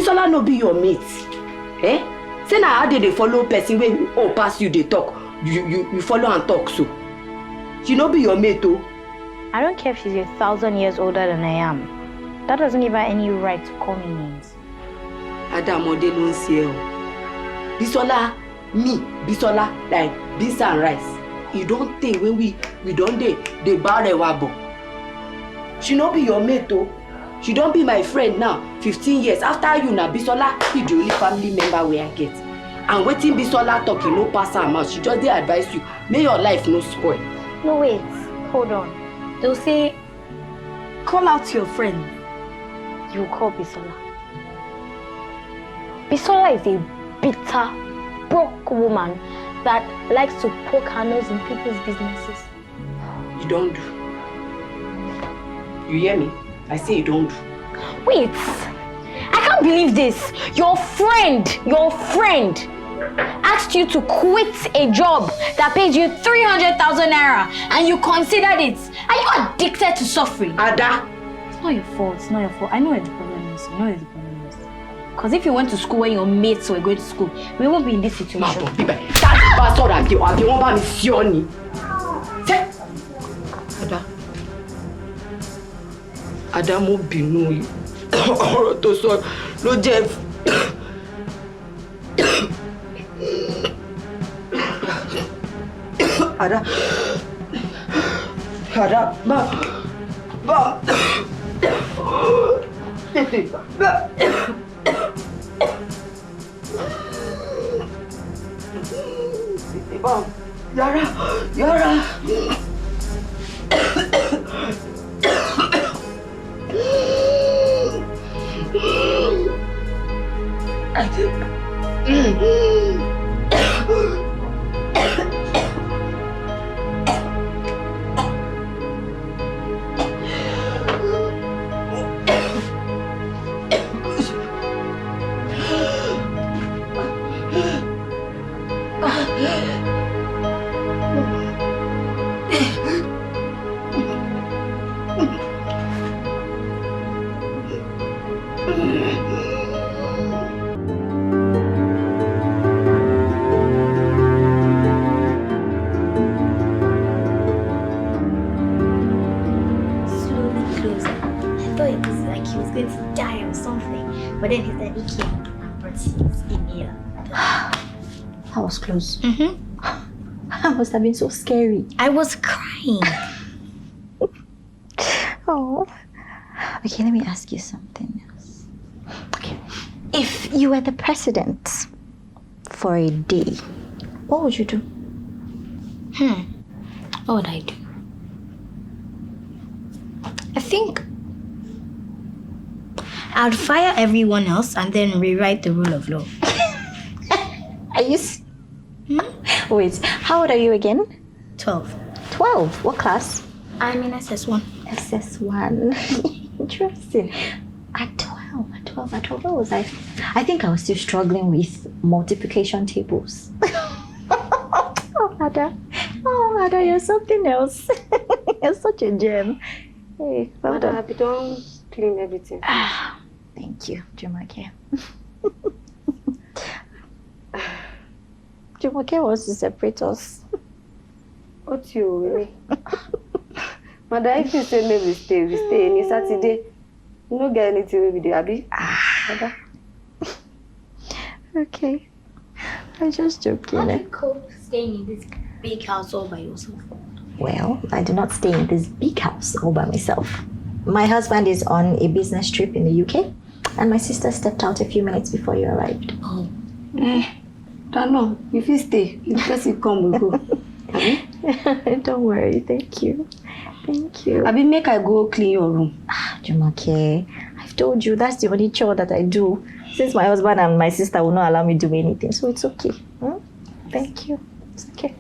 Bisola no be your mate. Eh? Say na how they follow person when pass you they talk. You follow and talk so. She no be your mate too. I don't care if she's 1,000 years older than I am. That doesn't give her any right to call me names. Adamo de no see her. Bisola, Bisola, like beans and rice. You don't think when we don't they barre wabo. She no be your mate too. She don't be my friend now. 15 years after you na Bisola be the only family member we I get. And waiting Bisola talking no pass her mouth. She just dey advise you. May your life no spoil. No wait, hold on. They'll say, call out your friend. You call Bisola. Bisola is a bitter, broke woman that likes to poke her nose in people's businesses. You don't do. You hear me? I say you don't do. Wait, I can't believe this. Your friend asked you to quit a job that paid you 300,000 naira and you considered it. Are you addicted to suffering? Ada! It's not your fault, I know what the problem is. Because if you went to school when your mates were going to school, we won't be in this situation. Ada mo binu ọ̀rọ̀ tó sọ ló jẹ́ Ada ba Yara But then his daddy came and brought his email. That was close. That must have been so scary. I was crying. Oh. Okay, let me ask you something else. Okay. If you were the president for a day, what would you do? What would I do? I think I'd fire everyone else and then rewrite the rule of law. Are you... Wait, how old are you again? 12. 12? What class? I'm in SS1. SS1. Interesting. At 12, what was I? I think I was still struggling with multiplication tables. Oh, Ada, you're something else. You're such a gem. Hey, well done. Ada, don't clean everything. Thank you, Jumoke. Jumoke wants to separate us. What you really? Mother, if you say maybe we stay. Any Saturday, you don't get anything with the Abby. Okay. I'm just joking. How do you cope staying in this big house all by yourself? Well, I do not stay in this big house all by myself. My husband is on a business trip in the UK, and my sister stepped out a few minutes before you arrived. Oh. No, if you stay, because you come, we go. Don't worry, thank you. Thank you. Abi, make I go clean your room. Jumoke, I've told you that's the only chore that I do. Since my husband and my sister will not allow me to do anything, so it's okay. Thank you. It's okay.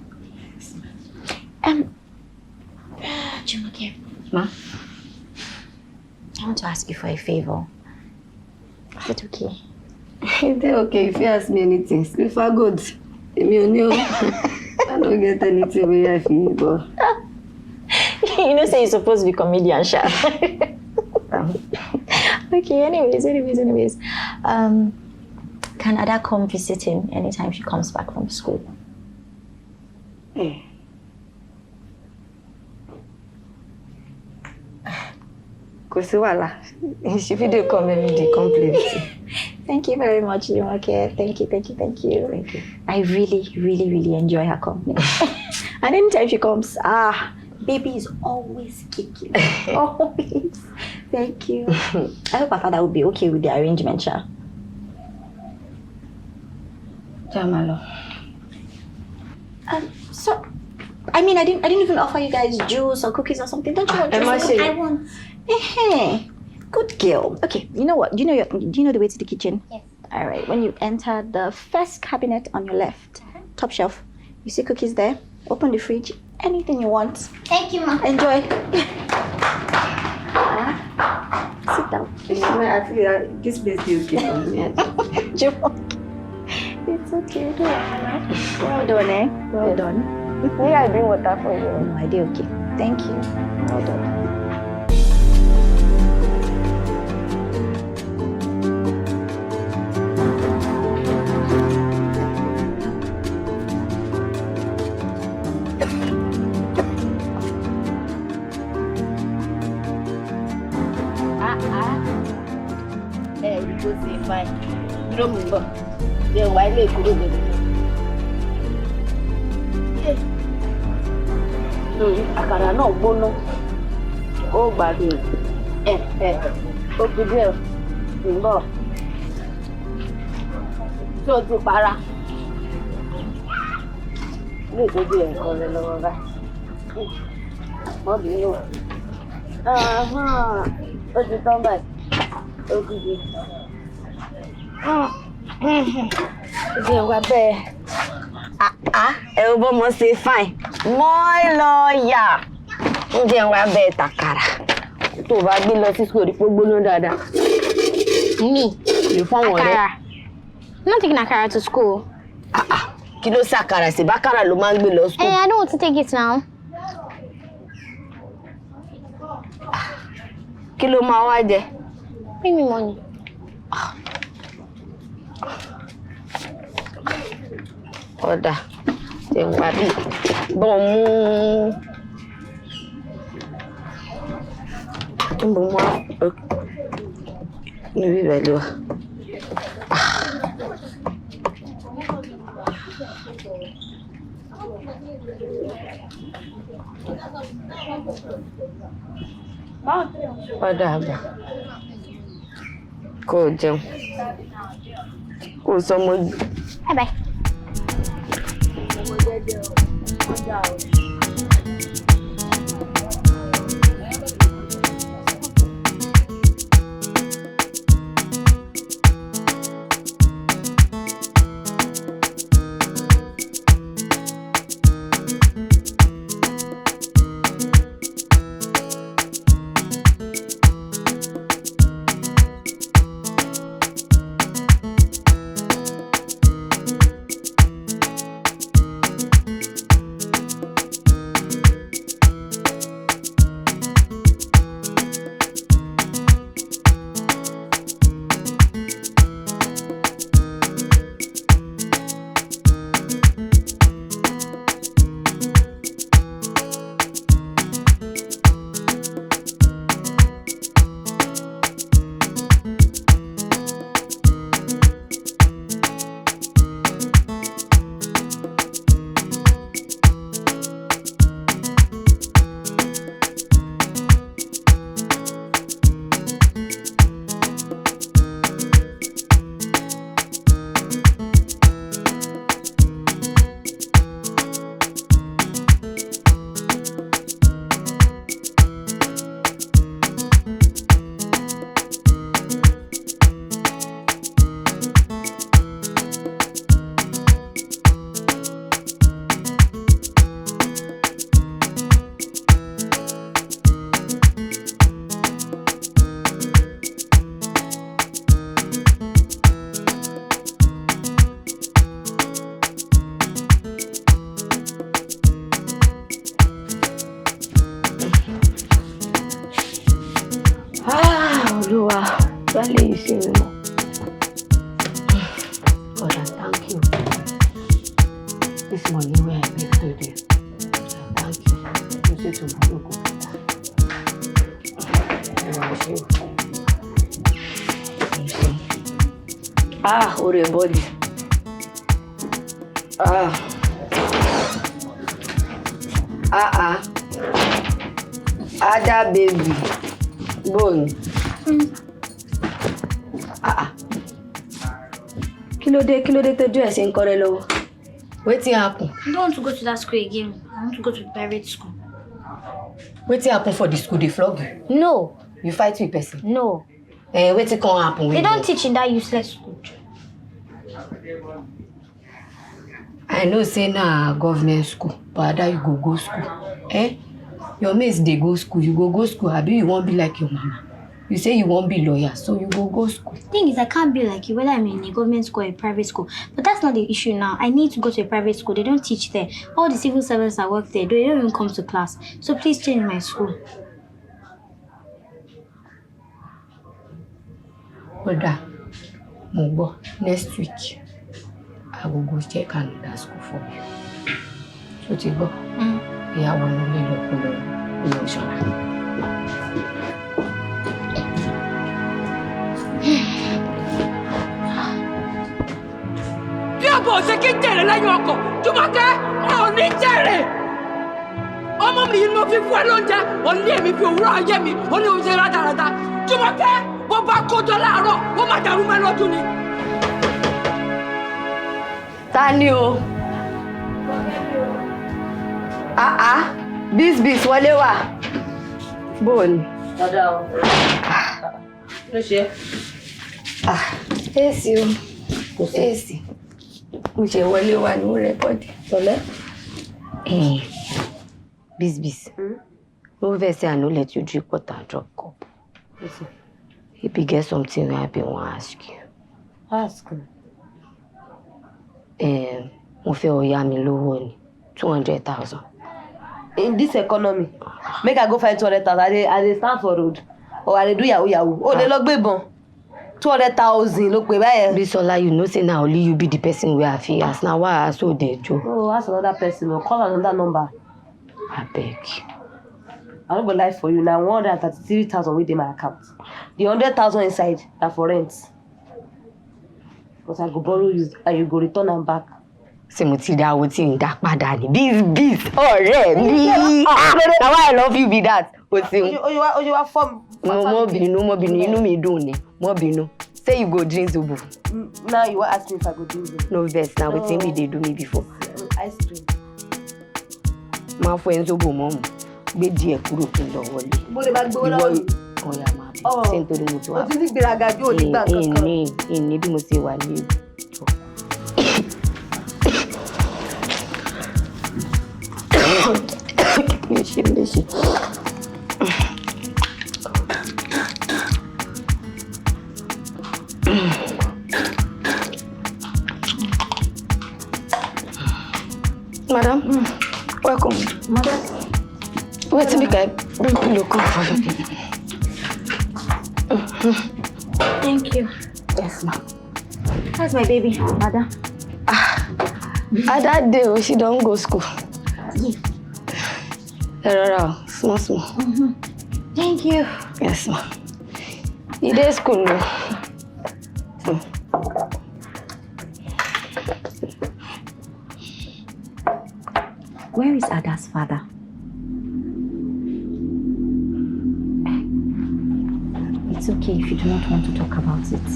Jumoke. Ma? I want to ask you for a favor. Is it okay? It's okay if you ask me anything. If I good, I don't get anything where I feel, but... You know, say you're supposed to be comedian, Sha. Okay, anyways. Can Ada come visit him anytime she comes back from school? She video come every day, complete. Thank you very much, Jumoke. Thank you. I really enjoy her company. And anytime she comes, baby is always kicking. Always. Thank you. I hope her father will be okay with the arrangement, Sha. Jamalo. So, I mean, I didn't even offer you guys juice or cookies or something. Don't you want juice? I want. Good girl. Okay, you know what? Do you know the way to the kitchen? Yes. All right. When you enter the first cabinet on your left, top shelf, you see cookies there. Open the fridge. Anything you want. Thank you, Mom. Enjoy. Sit down. I feel that this place is okay for me. It's okay. Well done, eh? Well done. Maybe I bring water for you. No, I did okay. Thank you. Well done. You go see fine. Dúró mú bọ̀. Ṣé wà ilé ìkúrò lórí? Àkàrà náà gbóná. Ó gbádùn. Ó fi díẹ̀ ń bọ̀. Ṣé o ti para? Ilé ìtọ́jú ẹ̀kọ́ rẹ lọ́wọ́ báyìí. Wọ́n bí yóò. Ó ti tán báyìí. Ogidi. Wa bẹ́ẹ̀. Ẹ o bọ́ mọ́ ṣe fine. My lawyer. Ǹjẹ́ wa bẹ́ẹ̀ tàkàrà. Tó bá gbé lọ sí school rí pé gbóná dáadáa. Me? You found one. Akara. I'm not taking Akara to school. Kí ló ṣàkàrà sí bákàrà ló máa ń gbé lọ school. Hey, I don't want to take it now. Kí ló máa wá jẹ? Bring me money. Ọ̀dà ṣe ń wá bí bọ́n mú níbí ìbẹ̀lẹ̀ wa. Ọ̀dà àgbà kò jẹun kò sọmọ. Bye bye. Olúwa, wálé yìí sí mi mọ́. ṣe tomato kò orí body. Ada baby. Bone. Kí ló dé tójú ẹ̀ ṣe ń kọ́rẹ́ lọ́wọ́? Wetin happen? I don't want to go to that school again. I want to go to private school. Wetin happen for the school? They flog you? No. You fight with person? No. Wetin come happen? They don't teach in that useless school. I know say na government school, but Ada you go school. Your mates they go school, you go school. Abi you won't be like your mama. You say you won't be lawyer, so you go school. Thing is, I can't be like you, whether I'm in a government school or a private school. But that's not the issue now. I need to go to a private school. They don't teach there. All the civil servants that work there, they don't even come to class. So please change my school. Oda, Mugbo, next week, I will go check another school for you. So Tibo, yeah, I want to bí ọ̀bọ̀ ò ṣe kí n jèrè lẹ́yìn ọkọ̀ Jùmọ̀kẹ́ ò ní jèrè ọmọ mi yìí ló fi fún ẹ lóúnjẹ ò ní èmi fi òwúrọ̀ ayé mi ò ní oúnjẹ rádaràda Jùmọ̀kẹ́ bó bá kójọ láàárọ̀ ó má dàrú mẹ́ lọ́dún ni. Ta ni o? Bis wọlé wá. Bóòni. Dáadáa o. Ló ṣe? Èsì o. Èsì. Mo ṣe wọlé wá ní rẹ́kọ̀dì. Tọ́lẹ́. Bis. No vex say I no let you drink water and drop cup. Listen. If you get something I be wan ask you. Ask me. Mo fẹ́ ó yá mi lówó ni 200,000. In this economy, make I go find 200,000. I dey stand for road or I dey do yahoo. Oh, they lọ gbébọn. 200,000 look pe báyẹn. Bisola, you know say na only you be the person wey I fit ask. Na why I so dey jo. Oh, ask another person or call another number. Abeg. I no go lie for you. Na 133,000 wey dey my account. The 100,000 inside na for rent. But I go borrow you and you go return am back. Ṣé mo ti dá owó tí ń dá padà ní bis ọ̀rẹ́ mi. Na why I love you be that. O wá form. Mo bínú inú mi dùn ni. Mo bínú. Say you go drink zobo. Now you wan ask me if I go drink zobo. No vex na wetin we dey do me before. Ice cream. Ma fún ẹ zobo mọ́ mu. Gbé díẹ̀ kúrò kí n lọ wọlé. Mo lè bá gbé lọ́wọ́ mi. Ọ̀yà máa bí. Ṣé nítorí mo ti wá. O ti ní gbéraga bí o ní gbà kankan. Ìní bí mo ṣe wà ní ìlú. Léṣe. Madam, welcome. Madam, wait till I bring pillow come for you. Thank you. Yes, ma'am. How's my baby, madam? At that day, she don't go school. Yeah. Small. Thank you. Yes, ma'am. You dey school now? Where is Ada's father? It's okay if you do not want to talk about it.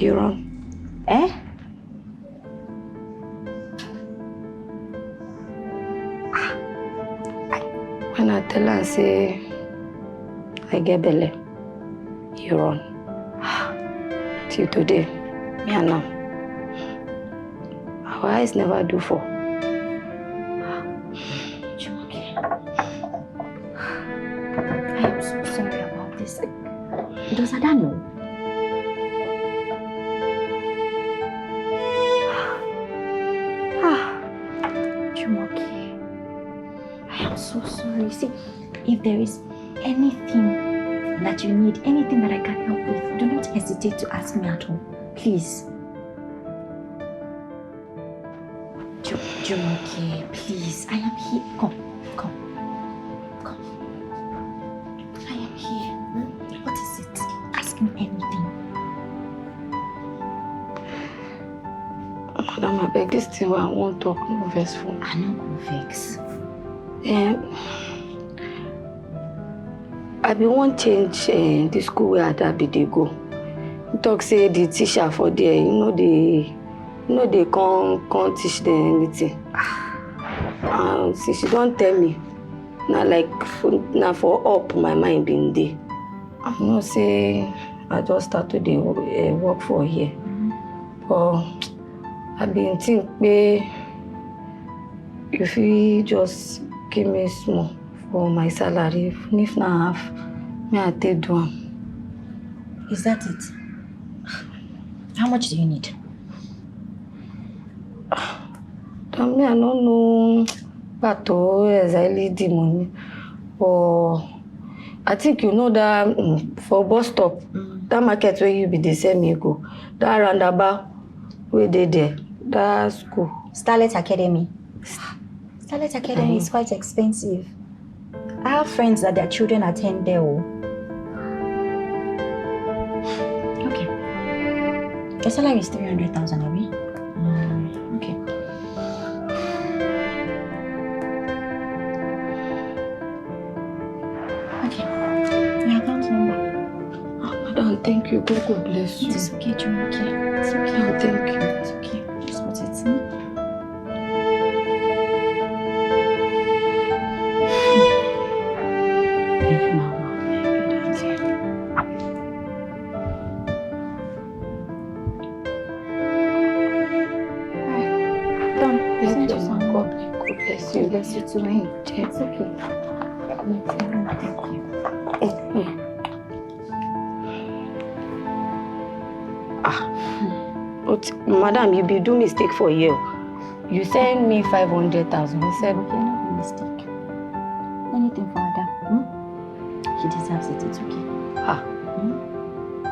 You're wrong. When I tell her, say, I get belly, you run. Till today, me and now. Our eyes never do for. Jumoke, I am so sorry about this. Does Ada know? Jumoke, I am so sorry. See, if there is anything that you need, anything that I can help with, do not hesitate to ask me at all. Please. Jumoke, please. I am here. Come. I am here. What is it? Ask me anything. Madam, I beg this thing I won't talk, no vex for. I no go vex. I be wan change the school where Ada be dey go. Talk say the teacher for there, they can't teach them anything. See, she don't tell me. Now for up my mind been there. I know say I just started to work for here. But I been think if you just give me small for my salary, if not half, me I take do am. Is that it? How much do you need? Tell me, I don't know but exactly the money. But I think you know that for bus stop, that market where you be the same you go. That roundabout where they there, that school. Starlet Academy. Starlet Academy is quite expensive. I have friends that their children attend there. Okay. Your salary is 300,000, Abi? Okay. Okay. Your account number. Madam, thank you. God bless you. It is okay, Jumoke. It's okay. Thank you. It's okay. Just put it in. Bless you too. It's okay. Thank you. But madam, you be do mistake for a year. You send me 500,000. You said Okay, not a mistake. Anything for Ada. She deserves it. It's okay.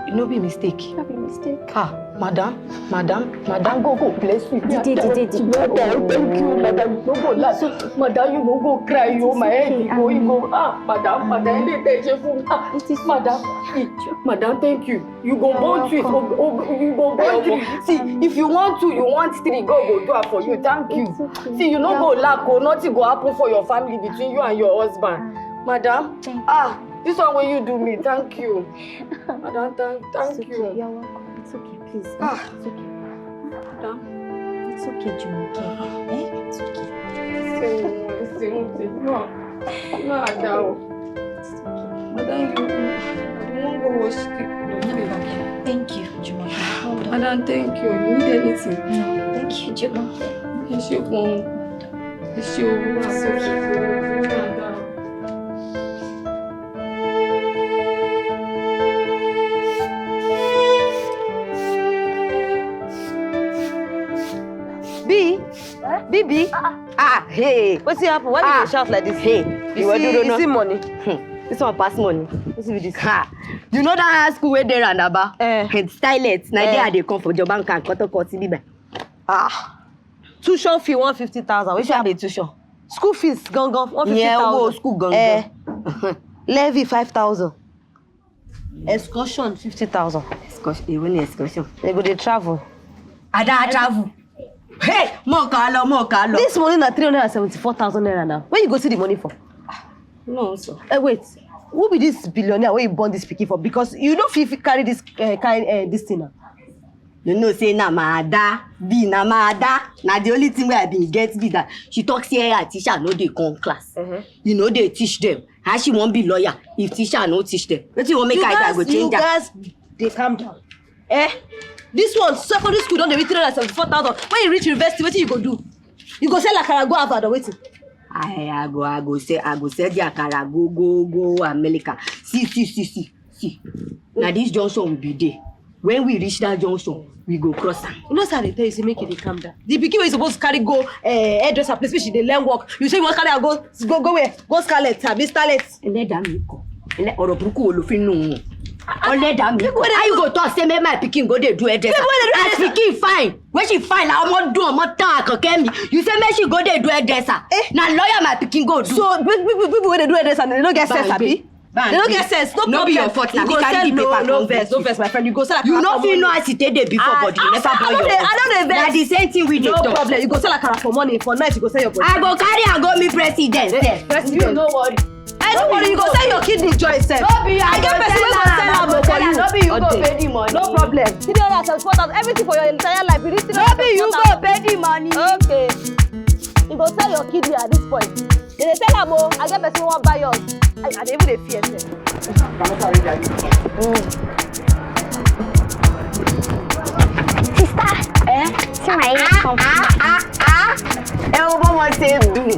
You no be mistake. Not a mistake. Madam, go bless you. Did. Thank you, madam. No go laugh. Madam, you no go cry. You my head. You go. Madam, madam, thank you. You go born trees. You go born trees. See, if you want 3, God go do it for you. Thank you. See, you no go lack. Nothing go happen for your family between you and your husband. Madam, this one where you do me. Thank you. Madam, thank you. You're welcome. It's okay, please. It's okay. Madam. It's okay, Jumoke. It's okay. No, Ada. It's okay. Madam, you won't go wash it. Thank you, Jumoke. Hold on. Madam, thank you. You need anything? No, thank you, Jumoke. Yes, you won't. Yes, you won't. Bibi? Hey. What's happen? Why did you shout like this? Hey. You see money? This one pass money. What's with this? You know that high school where they ran about? Head stylet. Now they come for your bank and cut bibe. Tuition fee 150,000. Which one be tuition? School fees gone 150,000. Yeah, school gone. Levy 5,000. Excursion 50,000. Excursion. They go they travel. Ada travel. Hey, more kalo. This money na 374,000 naira now. Where you go see the money for? No, sir. Wait. Who be this billionaire where you born this pikin for? Because you don't feel carry this this thing now. You know, say na my Ada, na the only thing where I been get be that she talks here her teacher no dey come class. You know they teach them. How she won't be lawyer if teacher no teach them. What you want make I go change that? You guys, they calm down. This one, secondary school, don't they reach 374,000. When you reach university, what you go do? You go sell akara, go Harvard or waiting. I go sell the akara, go America. See. Now this junction will be there. When we reach that junction, we go cross am. You know how they tell you to make it calm down. The pikin wey you supposed to carry go hairdresser place, which they learn work. You say you want carry go where? Go Scarlet, Starlet. Ẹlẹ́dàá mi kọ̀. Ọ̀rọ̀ burúkú wo ló fi nù wọn? Only damn me. How you go talk say make my pikin go dey do hairdresser? As pikin fine. When she fine, I want do omo tan akokemi. You say make she go dey do hairdresser. Na lawyer my pikin go do. So people wey dey do hairdresser, they don't get sense, abi? They don't get sense. No problem. Be your fault. You go sell no verse, my friend. You go sell akara. You no fit know as it dey before body. You never buy your. I don't Na the same thing we dey talk. No problem. You go sell akara for money. For night, you go sell your body. I go carry and go meet president. You no worry. Don't worry, you go sell your kidney joy self. I get person wey go sell am for you. No be you go pay the money. No problem. 374,000, everything for your entire life. You need 374,000. No be you go pay the money. Okay. You go sell your kidney at this point. They sell am o. I get person wey wan buy yours. I dey even dey fear sef. Sister, see my income. Wo bó mo ṣe dùn.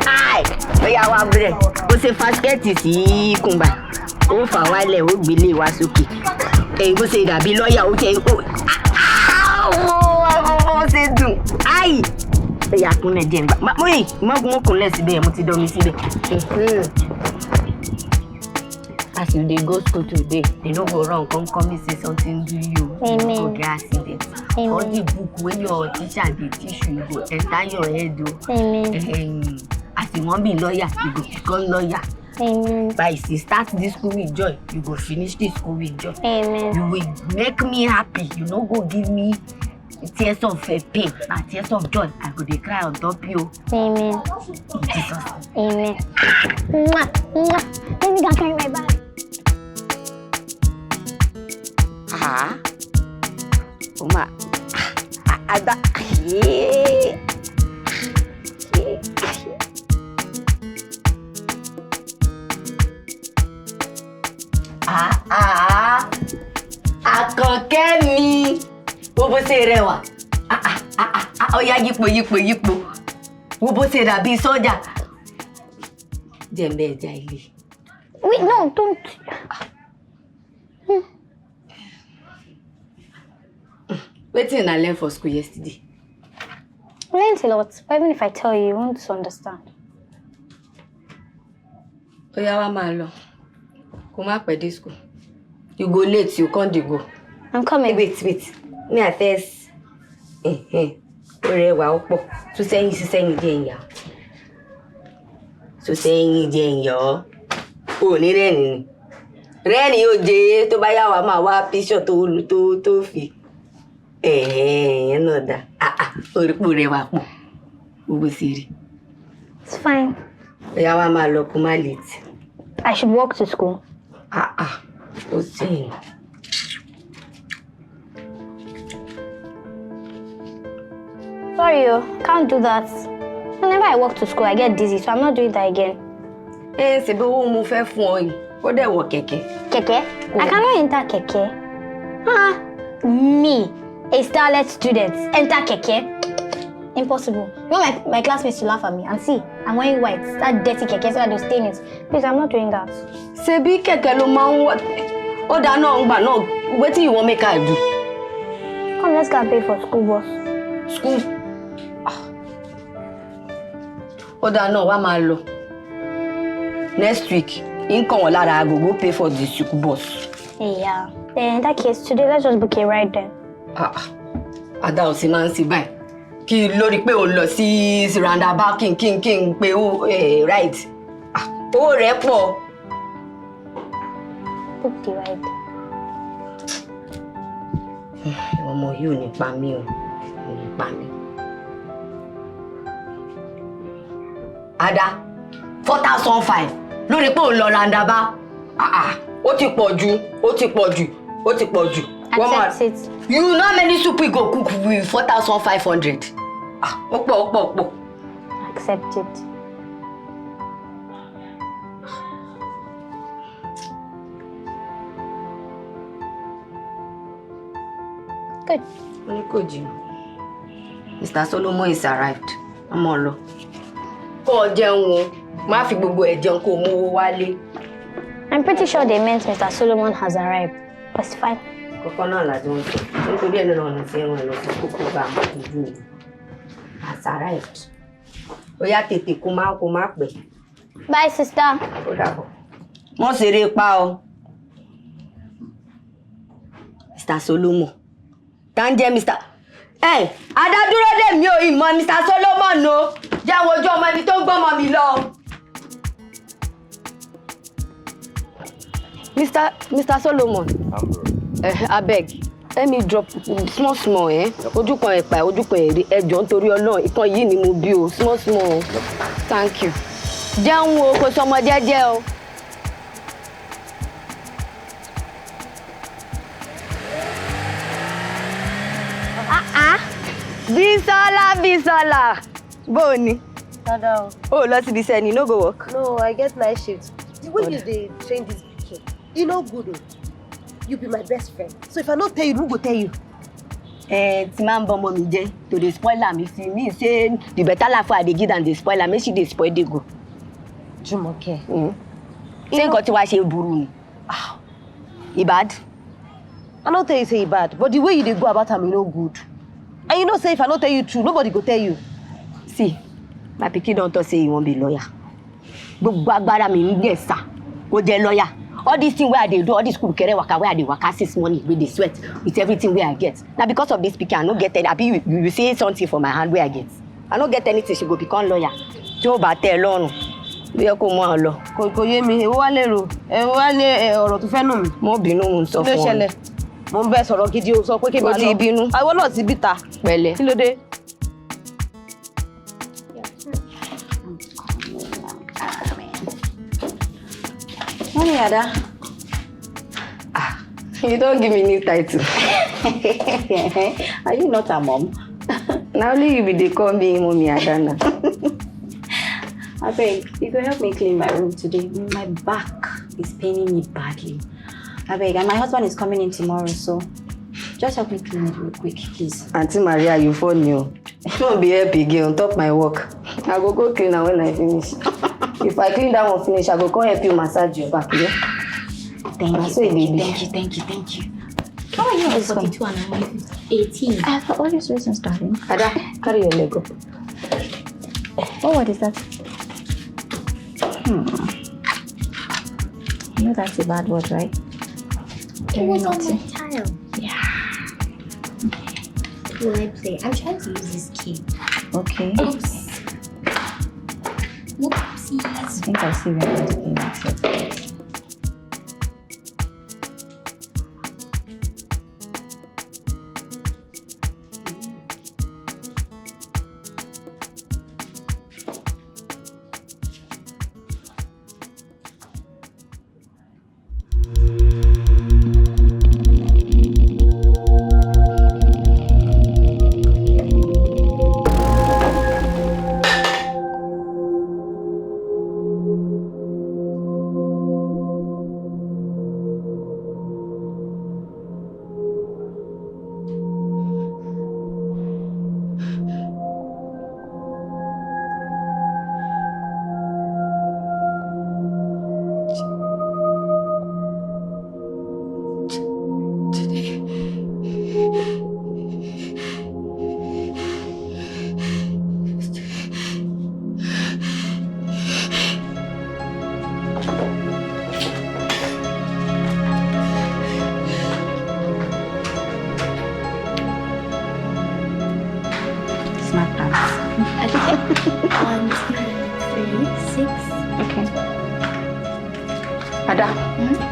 Ai, ó yá wá bread. Ó ṣe fasketi sí kumba. Ó fà wálẹ̀ ó gbélé wá sókè. Bó ṣe dàbí lọ́yà ó ṣe ó ṣe dùn. Ai. Ó yá kúnlẹ̀ díẹ̀ ngba. Mo kúnlẹ̀ síbẹ̀ mo ti dọ̀ mi síbẹ̀. As you dey go school today, they no go run come me say something do you. Amen. You go get accident. Amen. All the book when your teacher dey teach you, go enter your head o. Amen. As you wan be lawyer, you go become lawyer. Amen. But if you start this school with joy, you go finish this school with joy. Amen. You will make me happy. You no go give me tears of pain, and tears of joy. I go dey cry on top you. Amen. In Jesus. Amen. Mwah, mwah. Let me go carry my bag. Uma, ada, Àkànkẹ́ mi, wo bó ṣe rẹwà, ó yá yípo, wo bó ṣe dàbí sọ́jà, jẹ̀mbẹ́ ẹja ilé. Wait, no, don't. Wetin I learn for school yesterday? I learned a lot, but even if I tell you, you won't understand. Ó yá wá máa lọ. Kó má pẹ́ dé school. You go late, you can't go. I'm coming. Wait. Me at first. Ó rẹwà ó pọ̀. So sẹ́yìn sí sẹ́yìn jẹ́ ìyá. So sẹ́yìn jẹ́ ìyá. Ó ní rẹ́ni. Rẹ́ni yóò jẹ́ tó bá yá wa máa wá píṣọ̀ tó fi. Náà dá. Orípò rẹwà pọ̀. Gbogbo sí rí. It's fine. Ó yá wá máa lọ kó má late. I should walk to school. Ó sẹ́yìn. Sorry, can't do that. Whenever I walk to school, I get dizzy, so I'm not doing that again. Ṣé bí owó mo fẹ́ fún ọ yìí? Ó dẹ̀ wọ kẹ̀kẹ́. Keke? I cannot enter keke. Me, a starlet student, enter keke? Impossible. You want my classmates to laugh at me and see, I'm wearing white, that dirty keke so that they'll stain it. Please, I'm not doing that. Ṣé bí kẹ̀kẹ́ ló máa ń wọ̀? Ó dáa náà ń gbà náà. Wetin you wan make I do? Come, let's go and pay for school bus. School. Ó dáa náà wá máa lọ. Next week, in kan wọ́n lára I go pay for the school bus. Yeah. Then in that case, today let's just book a ride then. Ada ò sì máa ń sí báyìí. Kí lórí pé o lọ sí roundabout kí n pé ó right. Owó rẹ̀ pọ̀. Book the ride. Ọmọ yìí ò ní pa mí o. Ò ní pa mí. Ada, 4,500 lórí pé o lọ roundabout. Ó ti pọ̀ jù. Accept it. You know how many soup we go cook with 4,500? Ó pọ̀. Accept it. Good. Mr. Solomon is arrived. I'm all low. Kó jẹun o. Má fi gbogbo ẹ̀ jẹun kó mú owó wálé. I'm pretty sure they meant Mr. Solomon has arrived. But it's fine. Kọ́kọ́ náà la jọ ń sọ. Nítorí ẹ̀ náà ọ̀nà tí ẹ̀wọ̀n lọ sí kókó bá àwọn ìlú mi. Has arrived. Ó yá tètè kó má pẹ́. Bye, sister. Ó dàbọ̀. Mọ́ ṣeré pa o. Mr. Solomon. Tanje Mr. Hey, adádúró dè mí o ìmọ̀ Mr. Solomon no. Jẹ́ wojú ọmọ ibi tó gbọ́mọ mi lọ. Mr. Solomon. Abeg. Let me drop small ojú kan ẹ̀pà ojú kan èrè ẹjọ́ nítorí Ọlọ́run ìkan yìí ni mo bí o small thank you jẹun o kò sọmọ jẹ́jẹ́ o. Bisola bó ni. Dada o lọ síbi iṣẹ́ ni no go work. no I get night shift. The way you dey train this pikin e no good o. You be my best friend. So if I not tell you, who go tell you? Ti man bomb me je to dey spoil am if you mean say the better life I dey give than dey spoil am make she dey spoil dey go. Jumoke. Say nǹkan tí wàá ṣe burú ni. Ibad. I not tell you say bad, but the way you dey go about am e no good. And you know say if I not tell you true, nobody go tell you. See, my pikin don talk say he wan be lawyer. Gbogbo agbára mi ń gbé sa kó jẹ́ lawyer. All these things where I do, all this school kere waka where I dey waka since morning with the sweat, with everything where I get. Now because of this speaker, I no get any. Abi you say something for my hand where I get. I no get anything. She go become lawyer. Tí ó bá tẹ́ lọ́rùn. Bí ẹ kó mọ ọ lọ. Kò yé mi. Èwo wá lérò. Èwo wá lé ọ̀rọ̀ tó fẹ́ nù mí. Mo bínú mo sọ fún ọ. Ló ṣẹlẹ̀. Mo ń bẹ sọ̀rọ̀ gidi o sọ pé kí n bá lọ. Ó ti bínú. Àwọn náà ti bíta. Pẹ̀lẹ́. Kí ló dé? Mommy, Ada. You don't give me new title. Are you not a mom? Now only you be dey call me Mommy Adana. I beg, you can help me clean my room today. My back is paining me badly. I beg, and my husband is coming in tomorrow, so just help me clean it real quick, please. Auntie Maria, you phone you. Don't be happy again on top my work. I go clean am when I finish. If I clean that one finish, I go come help you massage your back, yeah? Thank you. How are you on 42 and I'm 18? For all these reasons, darling. Ada, carry your leg up. Oh, what is that? You know that's a bad word, right? It was on my tile. Yeah. Will I play? I'm trying to use this key. Okay. Oops. Whoopsies. I think I see where I'm going to play myself.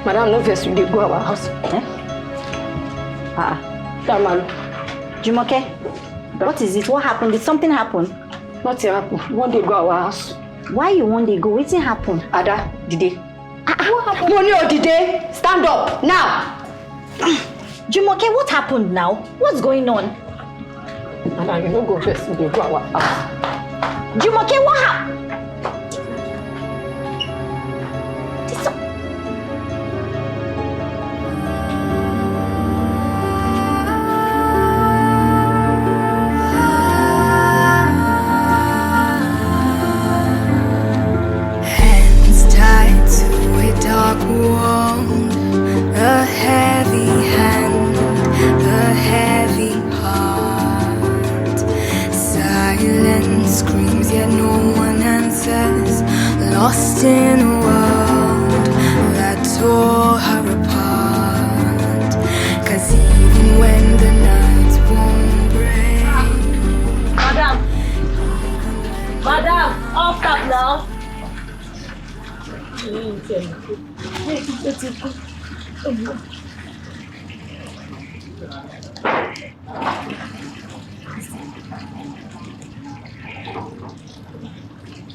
Madam, no first we dey go our house. Tamalu. Jumoke, what is it? What happened? Did something happen? Nothing happen. One day go our house. Why you one day go? Wetin happen? Ada, Dide. What happened? Money or Dide? Stand up now. Jumoke, what happened now? What's going on? Ada, you no go first we dey go our house. Jumoke, what happened? A heavy hand, a heavy heart. Silence screams, yet no one answers. Lost in a world that tore her apart. 'Cause even Madam, off top now.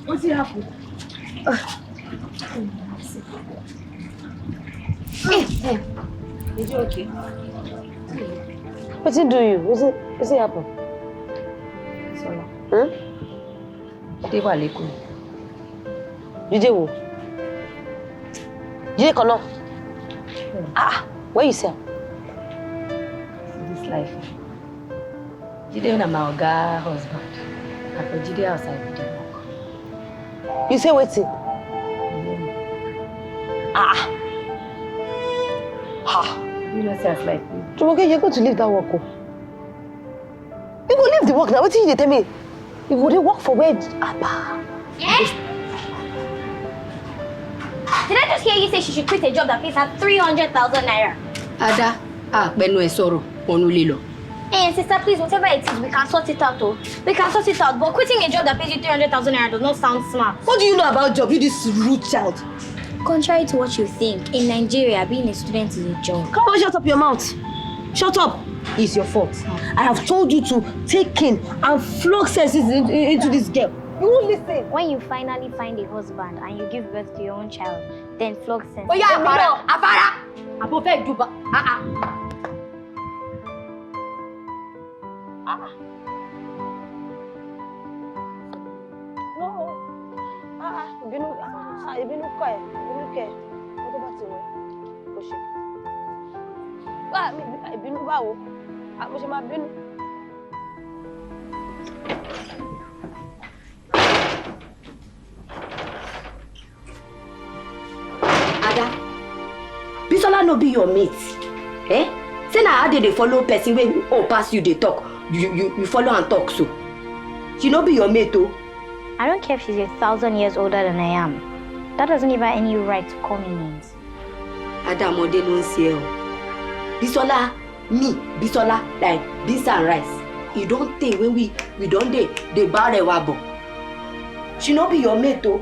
What's it happen? Is you okay? What's it do you? Is it happen? Sola. Jide wà lẹ́kọ̀ọ́. Jide wo? Jide kan náà. Where you sell? This life. Jide na my oga husband. I for Jide outside with the work. You say wetin? You know say as life be. Jumoke, you're going to leave that work. You go leave the work now. What did you tell me? You go dey work for where? Yes? Did I just hear you say she should quit a job that pays her 300,000 naira? Ada, benu e sọ̀rọ̀, onu lilo. Hey, sister, please, whatever it is, we can sort it out, oh. We can sort it out, but quitting a job that pays you 300,000 naira does not sound smart. What do you know about job? You this rude child. Contrary to what you think, in Nigeria, being a student is a job. Come on, shut up your mouth. Shut up. It's your fault. I have told you to take in and flog senses into this girl. You won't listen. When you finally find a husband and you give birth to your own child, then flog sense. Oh yeah, Afara. Abo fe duba. No. Ibinu ko e. Ibinu ke. Ko to ba ti wo. Ko se. Ibinu báwo? Mo ṣe máa bínú. Ada, Bisola no be your mate. Say na how they follow person when pass you they talk. You follow and talk so. She no be your mate oh. I don't care if she's 1,000 years older than I am. That doesn't give her any right to call me names. Ada mode no see o. Bisola, like beans and rice. You don't think when we don't they barre wabo. She no be your mate oh.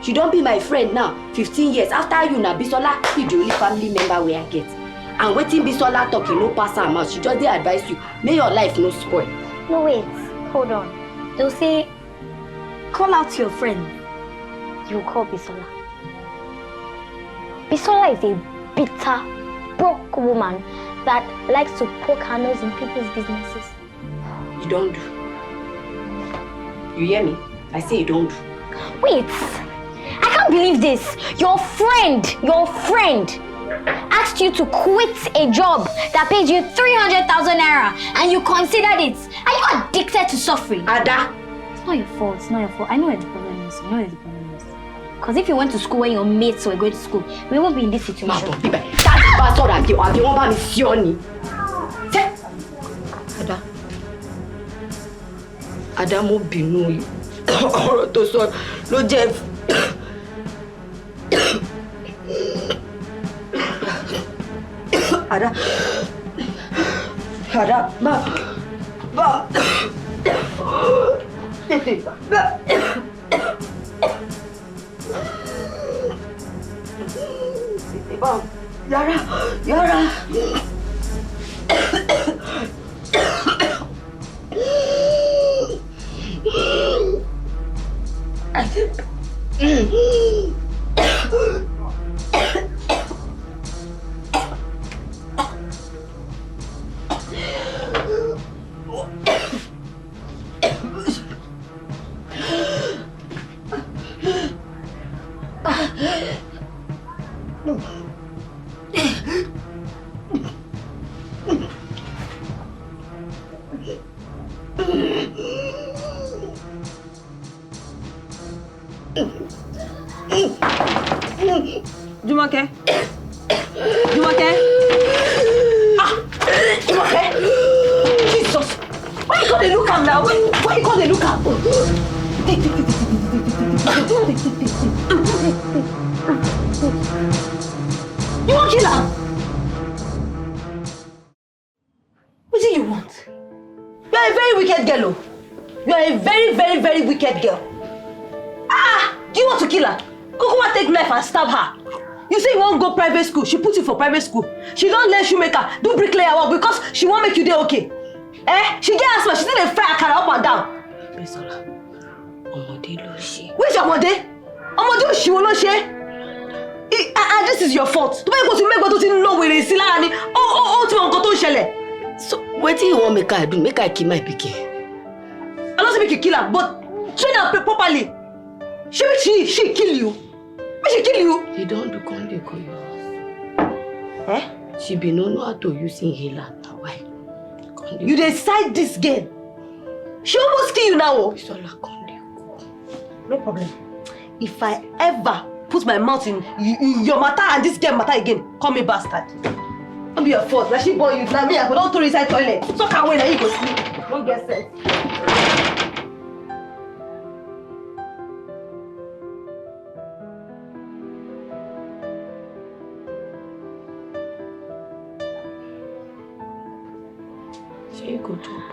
She don't be my friend now. 15 years after you na Bisola be the only family member we I get. And waiting Bisola talk, you no pass her mouth. She just dey advise you. May your life no spoil. No wait, hold on. They'll say, call out to your friend. You call Bisola. Bisola is a bitter, broke woman that likes to poke her nose in people's businesses. You don't do. You hear me? I say you don't do. Wait, I can't believe this. Your friend asked you to quit a job that pays you 300,000 naira and you considered it. Are you addicted to suffering? Ada! It's not your fault, I know what the problem is. Because if you went to school when your mates were going to school, we won't be in this situation. Ada mo bínú ọ̀rọ̀ tó sọ ló jẹ́ Ada Yara Jumoke. Jesus. Why you gonna look am now? Why you gonna look am? You won't kill her. What do you want? You are a very wicked girl. You are a very, very, very wicked girl. you want to kill her? Kukuma take knife and stab her. You say you won't go private school. She put you for private school. She don't learn shoemaker, do bricklayer work because she won't make you there okay. She get asthma. She still a fire car up and down. Bisola, ọmọdé ló ṣe. Which ọmọdé? Ọmọdé òṣìwò ló ṣe. And this is your fault. To make what you make what you know where is Sila ni. Oh, to uncle to ṣẹlẹ̀. So wetin you wan make I do? Make I kill my pikin? I don't say make you kill her, but train her properly. She kill you. She kill you. They don't do come dey call your house. She be no know how to use inhaler. Na why? You decide this girl. She almost kill you now. Bisola, come dey go. No problem. If I ever put my mouth in your matter and this girl matter again, call me bastard. Don't be your fault. Like she born you. Now me, I don't throw inside toilet. So can wait. Now you go sleep. Don't get sense. Shey you go talk?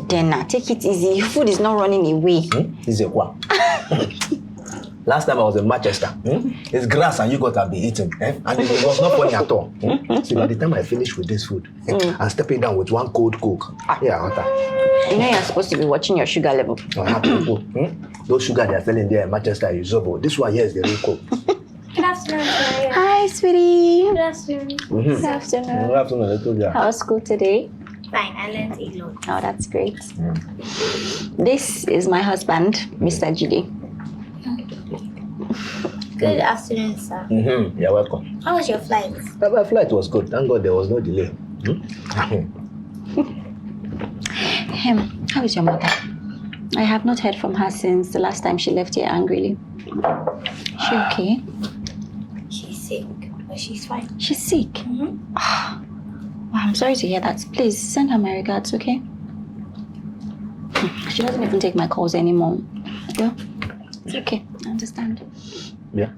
Then take it easy. Your food is not running away. It's a what? Last time I was in Manchester, it's grass and you got to be eaten. And it was not funny at all. See, by the time I finish with this food, I'm stepping down with one cold Coke. Yeah, what? You know you're supposed to be watching your sugar level. Those sugar they are selling there in Manchester is Zobo. This one here is the real Coke. Good afternoon, Maria. Hi, sweetie. Good afternoon. Good afternoon. Good afternoon. How was school today? Fine, I learned a lot. Oh, that's great. This is my husband, Mr. Jide. Good afternoon, sir. You're welcome. How was your flight? My flight was good. Thank God there was no delay. How is your mother? I have not heard from her since the last time she left here angrily. She okay? She's sick, but she's fine. She's sick? Oh, I'm sorry to hear that. Please send her my regards, okay? She doesn't even take my calls anymore. Yeah? It's okay. I understand. Yeah.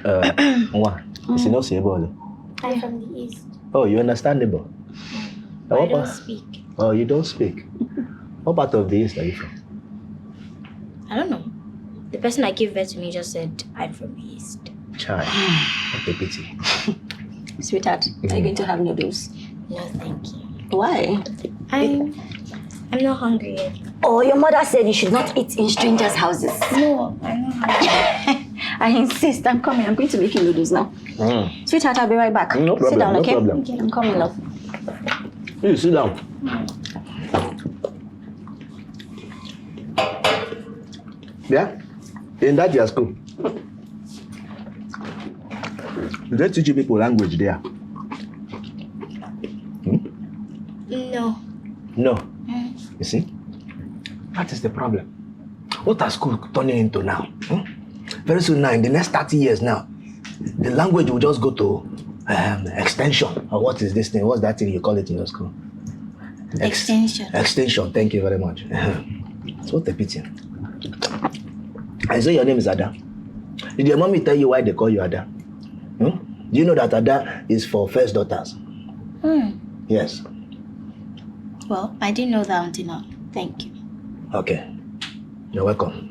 Is it not sayable? I'm from the east. Oh, you're understandable. I don't speak. Oh, you don't speak. What part of the east are you from? I don't know. The person that gave birth to me just said I'm from the east. Child, what a pity. Sweetheart, are you going to have noodles? No, thank you. Why? I'm not hungry yet. Oh, your mother said you should not eat in strangers' houses. No, I'm not hungry. I insist. I'm coming. I'm going to make you noodles now. Sweetheart, I'll be right back. No problem. Sit down, okay? No problem. Okay, I'm coming, love. You sit down. Yeah? In that your school? Do they teach you people language there? No. No. You see? That is the problem. What are school turning into now? Very soon now, in the next 30 years now, the language will just go to extension. Or what is this thing? What's that thing you call it in your school? Extension. Extension. Thank you very much. It's what a pity. I say your name is Ada. Did your mommy tell you why they call you Ada? Do you know that Ada is for first daughters? Yes. Well, I didn't know that until now. Thank you. Okay. You're welcome.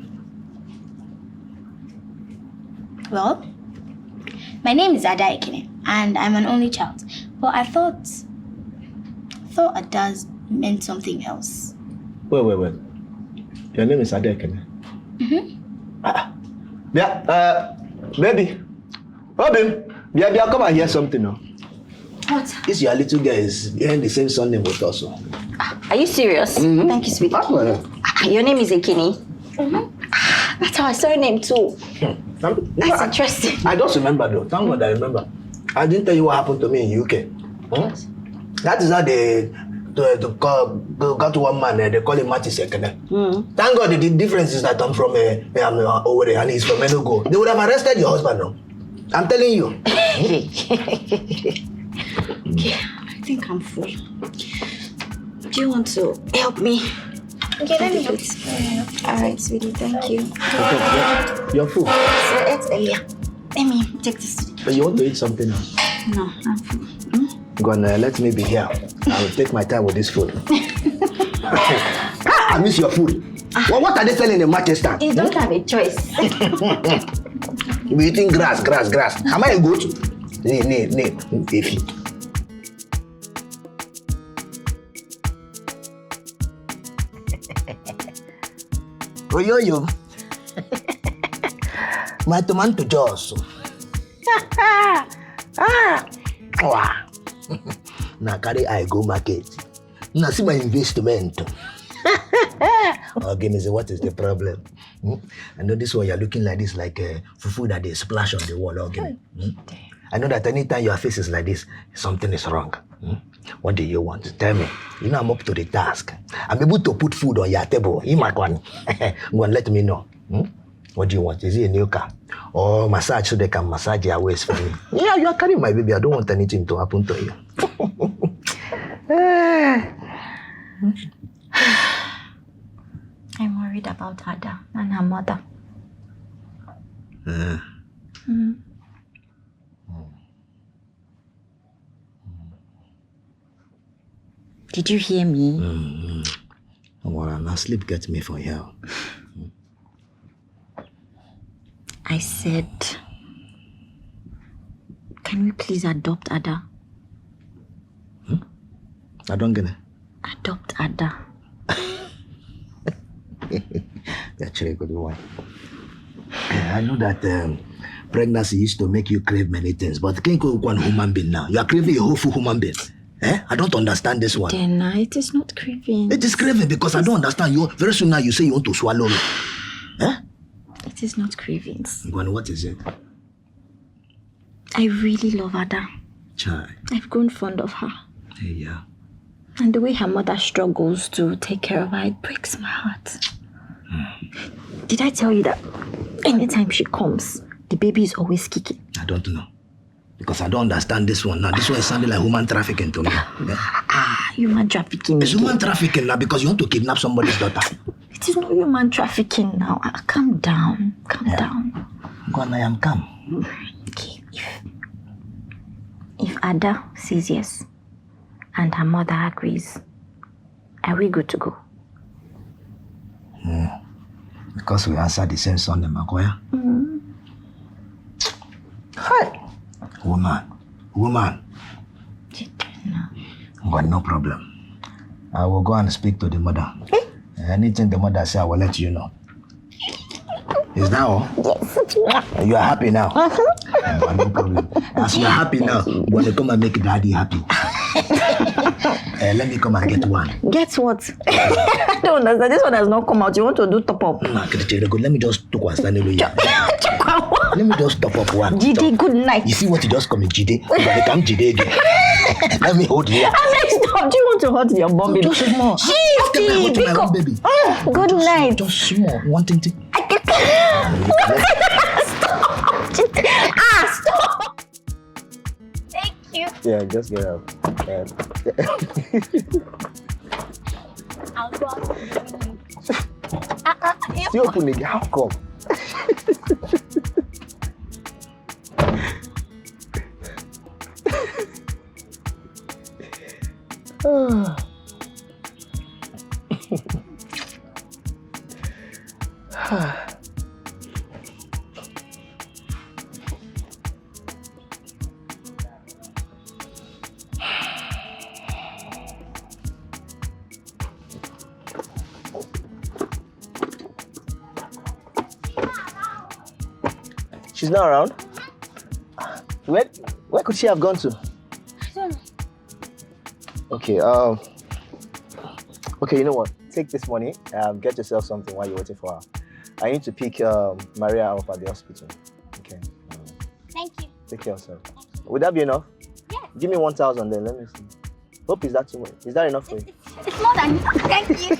Well, my name is Ada Ekene, and I'm an only child. But I thought Ada meant something else. Wait. Your name is Ada Ekene? Yeah, baby. Robin, yeah, come and hear something now. What? This your little girl is behind the same surname with us. Are you serious? Thank you, sweetie. Your name is Ekene? That's our surname too. That's interesting. I just remember though. Thank God I remember. I didn't tell you what happened to me in UK. That is how they got one man, they call him Mattis Ekene. Thank God the difference is that I'm from Owerri and he's from Enugu. They would have arrested your husband now. I'm telling you. Okay, I think I'm full. Do you want to help me? Okay, let me help. All right, sweetie, thank you. You're full. So it's Elia. Let me take this. But you want to eat something else? No, I'm full. Go on, let me be here. I will take my time with this food. I miss your food. Well, what are they selling in Manchester? You don't have a choice. You be eating grass. Am I a goat? Nee, if you. Yo. My tomato juice. Wow. Now carry I go market. Now see my investment. Okay, me say, what is the problem? I know this one you're looking like this, like fufu that they splash on the wall. Okay. I know that anytime your face is like this, something is wrong. What do you want? Tell me. You know I'm up to the task. I'm able to put food on your table. You might want. Go and let me know. What do you want? Is it a new car? Or massage so they can massage your waist for me? Yeah, you are carrying my baby. I don't want anything to happen to you. I'm worried about Ada and her mother. Did you hear me? Well, now sleep gets me from here. I said, can we please adopt Ada? I don't get it. Adopt Ada. Actually a good one. I know that pregnancy used to make you crave many things, but can't go one human being now. You are craving a whole full human being. I don't understand this one. Then it is not craving. It is craving because I don't understand you. Very soon now you say you want to swallow me. It is not cravings. What is it? I really love Ada. Chai. I've grown fond of her. Hey, yeah. And the way her mother struggles to take care of her, it breaks my heart. Did I tell you that anytime she comes, the baby is always kicking? I don't know. Because I don't understand this one. Now, this one is sounding like human trafficking to me. Human trafficking. It's human trafficking now because you want to kidnap somebody's daughter. It is not human trafficking now. Calm down. Calm down. Go on, I am calm. Okay, if Ada says yes and her mother agrees, are we good to go? Because we answer the same Sunday, Makoya. Hi. Woman. Well, no problem. I will go and speak to the mother. Anything the mother says, I will let you know. Is that all? Yes. You are happy now? Well, no problem. As you are happy now, you want to come and make daddy happy. Let me come and get one. Get what? I don't understand. This one has not come out. You want to do top up? Let me just talk one standing here. Let me just top up one. Jide, good night. You see what you just come in Jide? But come Jide again. Let me hold you. Alex, stop. Do you want to hold your bum baby? Just small. Shifty, because... baby. Good night. Just small. One thing. Stop. Stop. Thank you. Yeah, just get out. I'll go out. You open it. How come? She's not around. Where could she have gone to? I don't know. Okay, okay, you know what? Take this money, get yourself something while you're waiting for her. I need to pick Maria up at the hospital. Okay. Thank you. Take care of yourself. Would that be enough? Yes. Give me 1,000 then, let me see. Hope is that too much? Is that enough for you? It's more than enough. Thank you.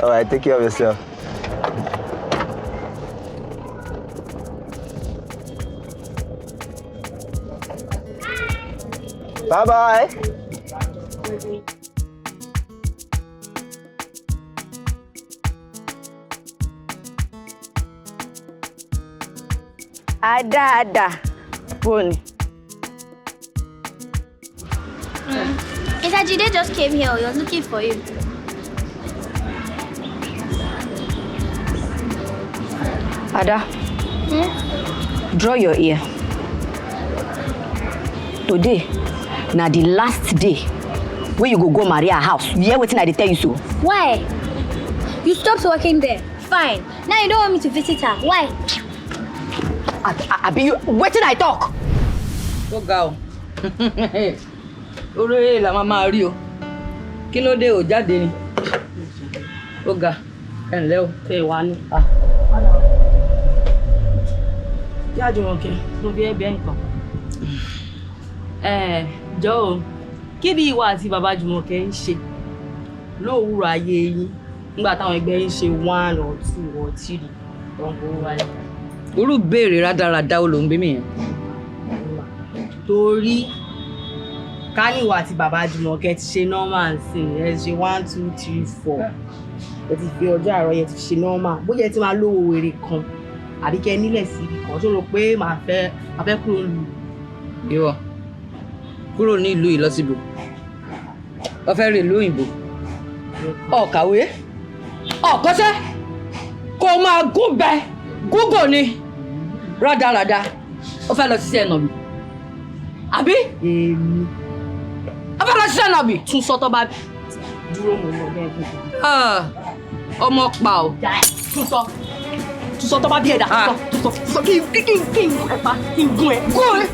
All right, take care of yourself. Bye-bye. Ada. Boni. Mr. Jide just came here. He was looking for you. Ada, draw your ear. Today, na the last day where you go marry her house. You hear wetin I dey tell you so? Why? You stopped working there. Fine. Now you don't want me to visit her. Why? Abi, wetin I talk? Go ga o. Ore la mama rí o. Kí ló dé o jáde ni? Go ga. Enle o. Ṣé wá ní? Ya Jùmọ̀kẹ́, ló bí ẹbí ẹnìkan. Jọ̀ọ́, kí ni ìwọ àti bàbá Jùmọ̀kẹ́ ń ṣe lówùúrọ̀ ayé yín nígbà táwọn ẹgbẹ́ yín ṣe 1 or 2 or 3 don go wáyé? Irú béèrè rádaràda o ló ń bí mi yẹn. Torí ká ní ìwọ àti bàbá Jùmọ̀kẹ́ ti ṣe normal sí ẹ ṣe 1 2 3 4 ẹ ti fi ọjọ́ àárọ̀ yẹn ti ṣe normal bóyá ẹ ti máa lówó wèrè kan àbí kẹ́ nílẹ̀ sí ibi kan tó rò pé màá fẹ́ kúrò lù. Ìwọ kúrò ní ìlú yìí lọ síbò. Ó fẹ́ rí ìlú òyìnbó. Ó kàwé. Ó kọ́ṣẹ́. Kó máa gúnbẹ gúgò ni rádaràda. Ó fẹ́ lọ ṣiṣẹ́ nàbì. Àbí? Èmi. Ó fẹ́ lọ ṣiṣẹ́ nàbì. Tún sọ́tọ́ bá dúró mọ́ ní ọgbẹ́ ẹ̀kún. Ọmọ pa ọ́. Tún sọ tó bá bí ẹ̀dá tún sọ kí n pa kí n gún ẹ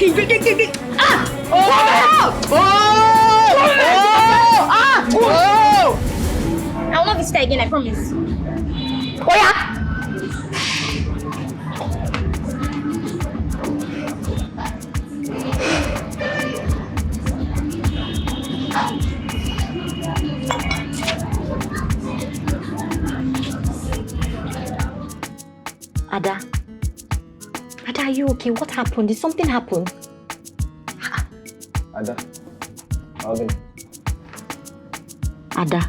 kí n I will not visit her again, I promise. Oya! Ada, are you okay? What happened? Did something happen? Ada, Alvin. I Ada.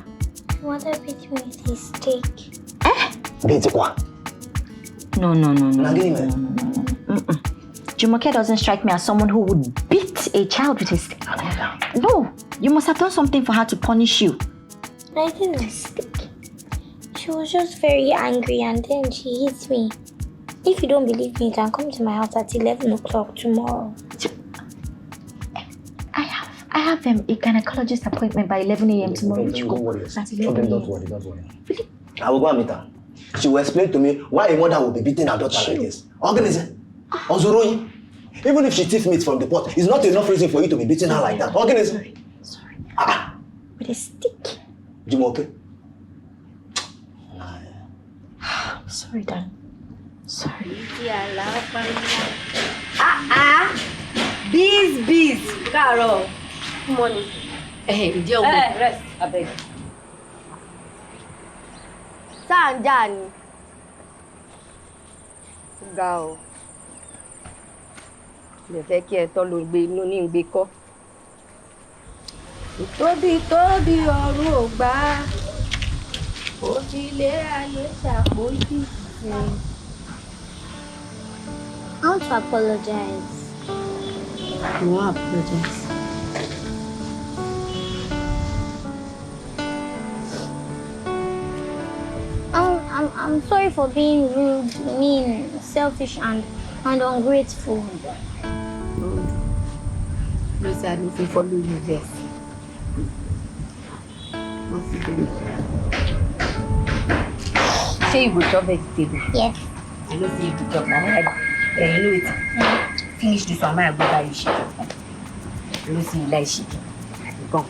want to beat you with a stick. Beat what? No. Jumoke doesn't strike me as someone who would beat a child with a stick. No, you must have done something for her to punish you. I didn't. She was just very angry and then she hit me. If you don't believe me, you can come to my house at 11 o'clock tomorrow. I have a gynecologist appointment by 11 a.m. tomorrow. Don't worry. Don't worry. I will go and meet her. She will explain to me why a mother will be beating her daughter like this. Organism. Ozuroi. Even if she thief meat from the pot, it's not enough reason for you to be beating her like that. Organism. Sorry. With a stick. Jumoke. Sorry, darling. Sorry. Bees. Carol. Good morning. Ǹjẹ́ o mọ̀? Rest, abeg. Sáǹjà ni. Ga o. Lè fẹ́ kí ẹ tọ́ ló gbé inú ní gbé kọ́. Tóbi ọ̀run ò gbà. Òjìlé ayé ṣàpójì. I want to apologize. You won't apologize. I'm sorry for being rude, mean, selfish, and ungrateful. No, sir, I don't follow you there. Say you go chop vegetable. Yes. I know say you go chop na head. You know it. Finish this one, I go buy you chicken. You know say you like chicken. Go,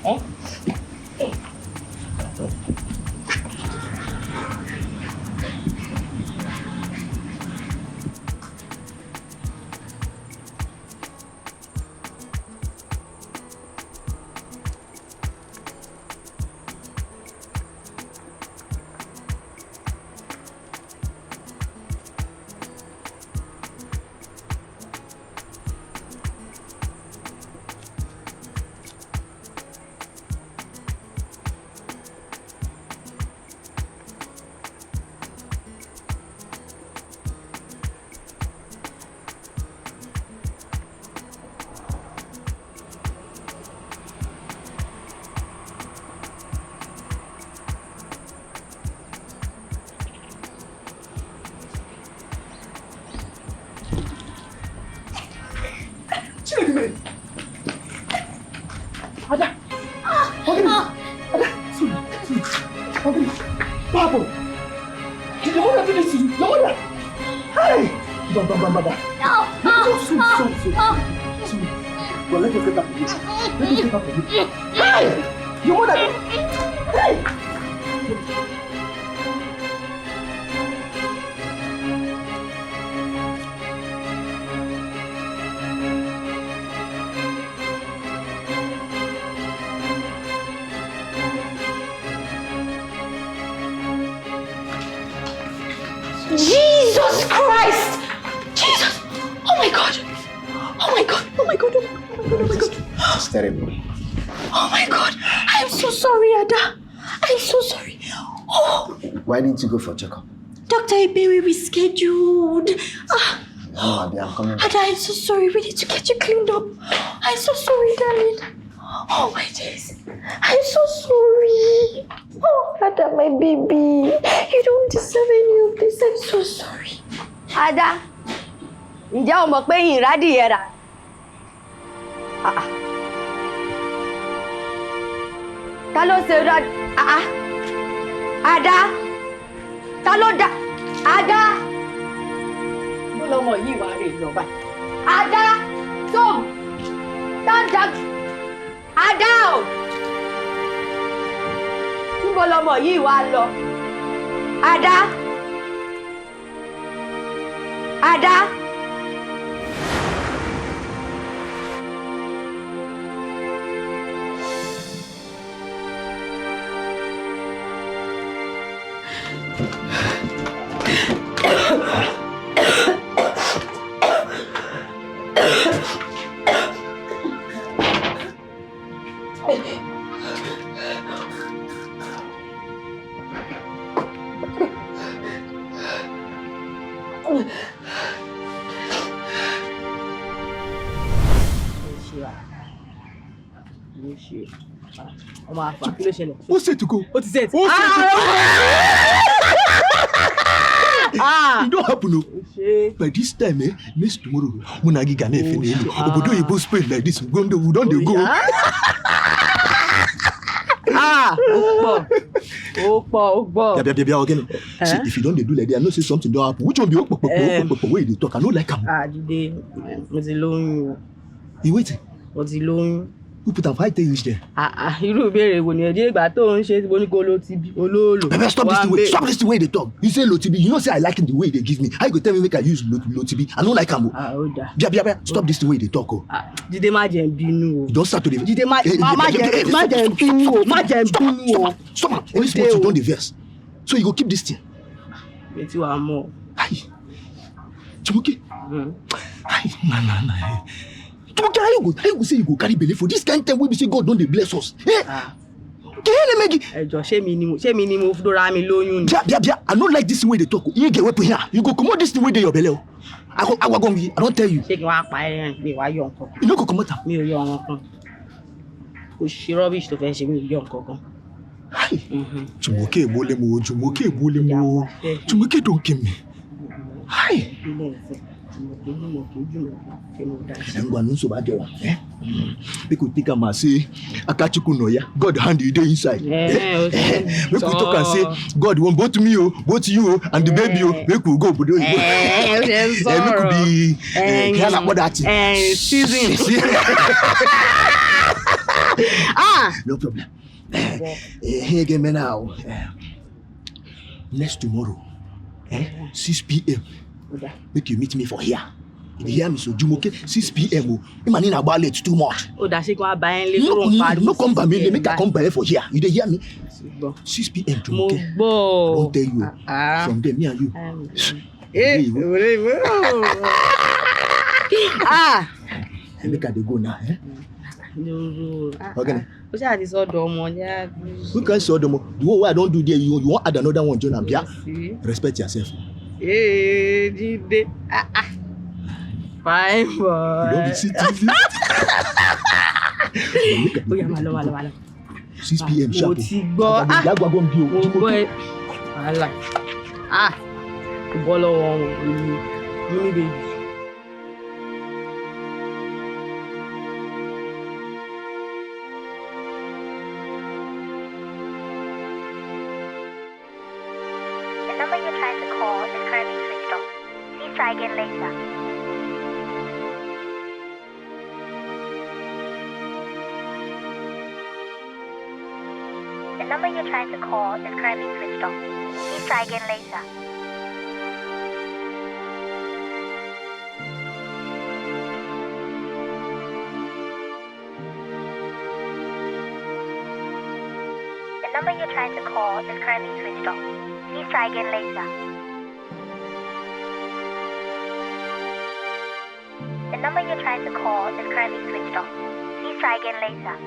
Ada. Ogini. Ada. Ogini. Papa. Did your mother do this to you? Your mother. Hey. Baba. No. So. Well, let us get up. Let us get up. Hey. Your mother. Hey. Jesus Christ! Jesus! Oh my God! Oh my God! Oh my God! Oh my God! Oh my God! It's terrible. Oh my God! I'm so sorry, Ada. I'm so sorry. Oh, Why didn't you go for checkup? Dr. Ibewe rescheduled. No, I'm coming. Ada, I'm so sorry. We need to get you cleaned up. I'm so sorry, darling. Oh my days. I'm so sorry. Oh, Ada, my baby. You don't deserve any of this. I'm so sorry. Ada, ǹjẹ́ o mọ̀ pé yìnyín rádìyẹ rà? Ta ló ṣe rá? Ada, ta ló dá? Ada, bó lọmọ yìí wá rè lọ báyìí? Ada, Tom, dáńdá, Ada o, níbo lọmọ yìí wá lọ? Ada. Ada. Ọmọ àfà kí ló ṣẹlẹ̀? Ó set to go. Ó ti set. It don't happen. By this time, next tomorrow, when I get an FNL, obodo Igbo Spain like this, we don't go. Ó pọ̀. Yeah, again. See, if you don't do like that, I know say something don't happen. Which one be where they talk? I don't like him. Jide, mo ti lóyún. You waiting? Mo ti lóyún. Who put a fight reach there? Irú ìbéèrè wo ni ẹ̀dí ìgbà tó ń ṣe tí mo ní kó ló ti bí olóòlò. Bebe, stop this the way they talk. You say Lotibi, you know say I like the way they give me. How you go tell me make I use Lotibi? I don't like am. Ó dáa. Bia, stop this the way they talk. Jídé má jẹ́ n bínú o. You don't start to the. Jídé má jẹ́ n bínú o. Má jẹ́ n bínú o. Stop. Only small you don't the verse. So you go keep this thing. Betí wàá mọ̀. Hi. Chimuke. Hi. Nah. Chimuke, how you go say you go carry belle for this kind time wey be say God don dey bless us? Ẹjọ ṣé mi ni mo dora mi lóyún ni. Bia, I no like this way they talk. You get weapon here. You go comot this thing wey dey your belle. I don't tell you. Ṣé kí wọ́n á pa ẹ̀rìn mi wá yọ nǹkan? You no go comot am. Mi ò yọ ọ̀ràn kan. Kò ṣe rubbish tó fẹ́ ṣe mi ò yọ nǹkan kan. Hi. Jumoke ebole mo. Jumoke don't kill me. Hi. Engwa nso ba dewa. People think am say Akachuku no ya. God hand you dey inside. Make we talk and say God want both me both you and the baby make we go obodo Igbo. Make we be kana that. Season. No problem. Here again now. Next tomorrow, 6 p.m. Make you meet me for here. If you hear me, so Jumoke, 6 p.m. Imagine about late too much. Ó dá ṣe kí wọ́n bá yẹn lé kúrò ń parí. No come by me, make I come by for here. You dey hear me? 6 p.m. Jumoke. Mo gbọ́. Don't tell you. From there, me and you. Make I dey go now. Okay. Ó ṣáà ti sọ́dọ̀ ọmọ yá. Who can say the one wey I don't do there, you want add another one, John and Bia? Respect yourself. Jídé. Fine boy. You don't be sitting. Ó yá máa lọ. 6 p.m. sharp. Mo ti gbọ́. Mo gbọ́ ẹ. Wàhálà. Kò bọ́ lọ́wọ́ wọn. Uni baby. Please try again later. The number you're trying to call is currently switched off. Please try again later. The number you're trying to call is currently switched off. Please try again later. The number you're trying to call is currently switched off. Please try again later.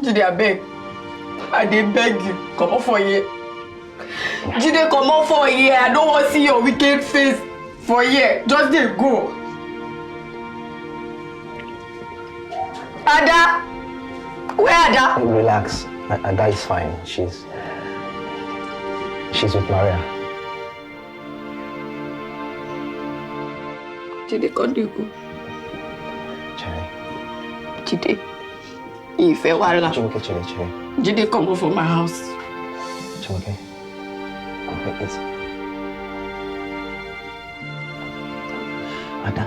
Jide, I beg. I did beg you. Come on for a year. Jide, come on for a year. I don't want to see your wicked face for a year. Just dey go. Ada! Where Ada? Relax. Ada is fine. She's with Maria. Jide, can't you go? Cherry. Jide, if I were Chimuke, Cherry. Jide, come over my house. Chimuke. It's Ada.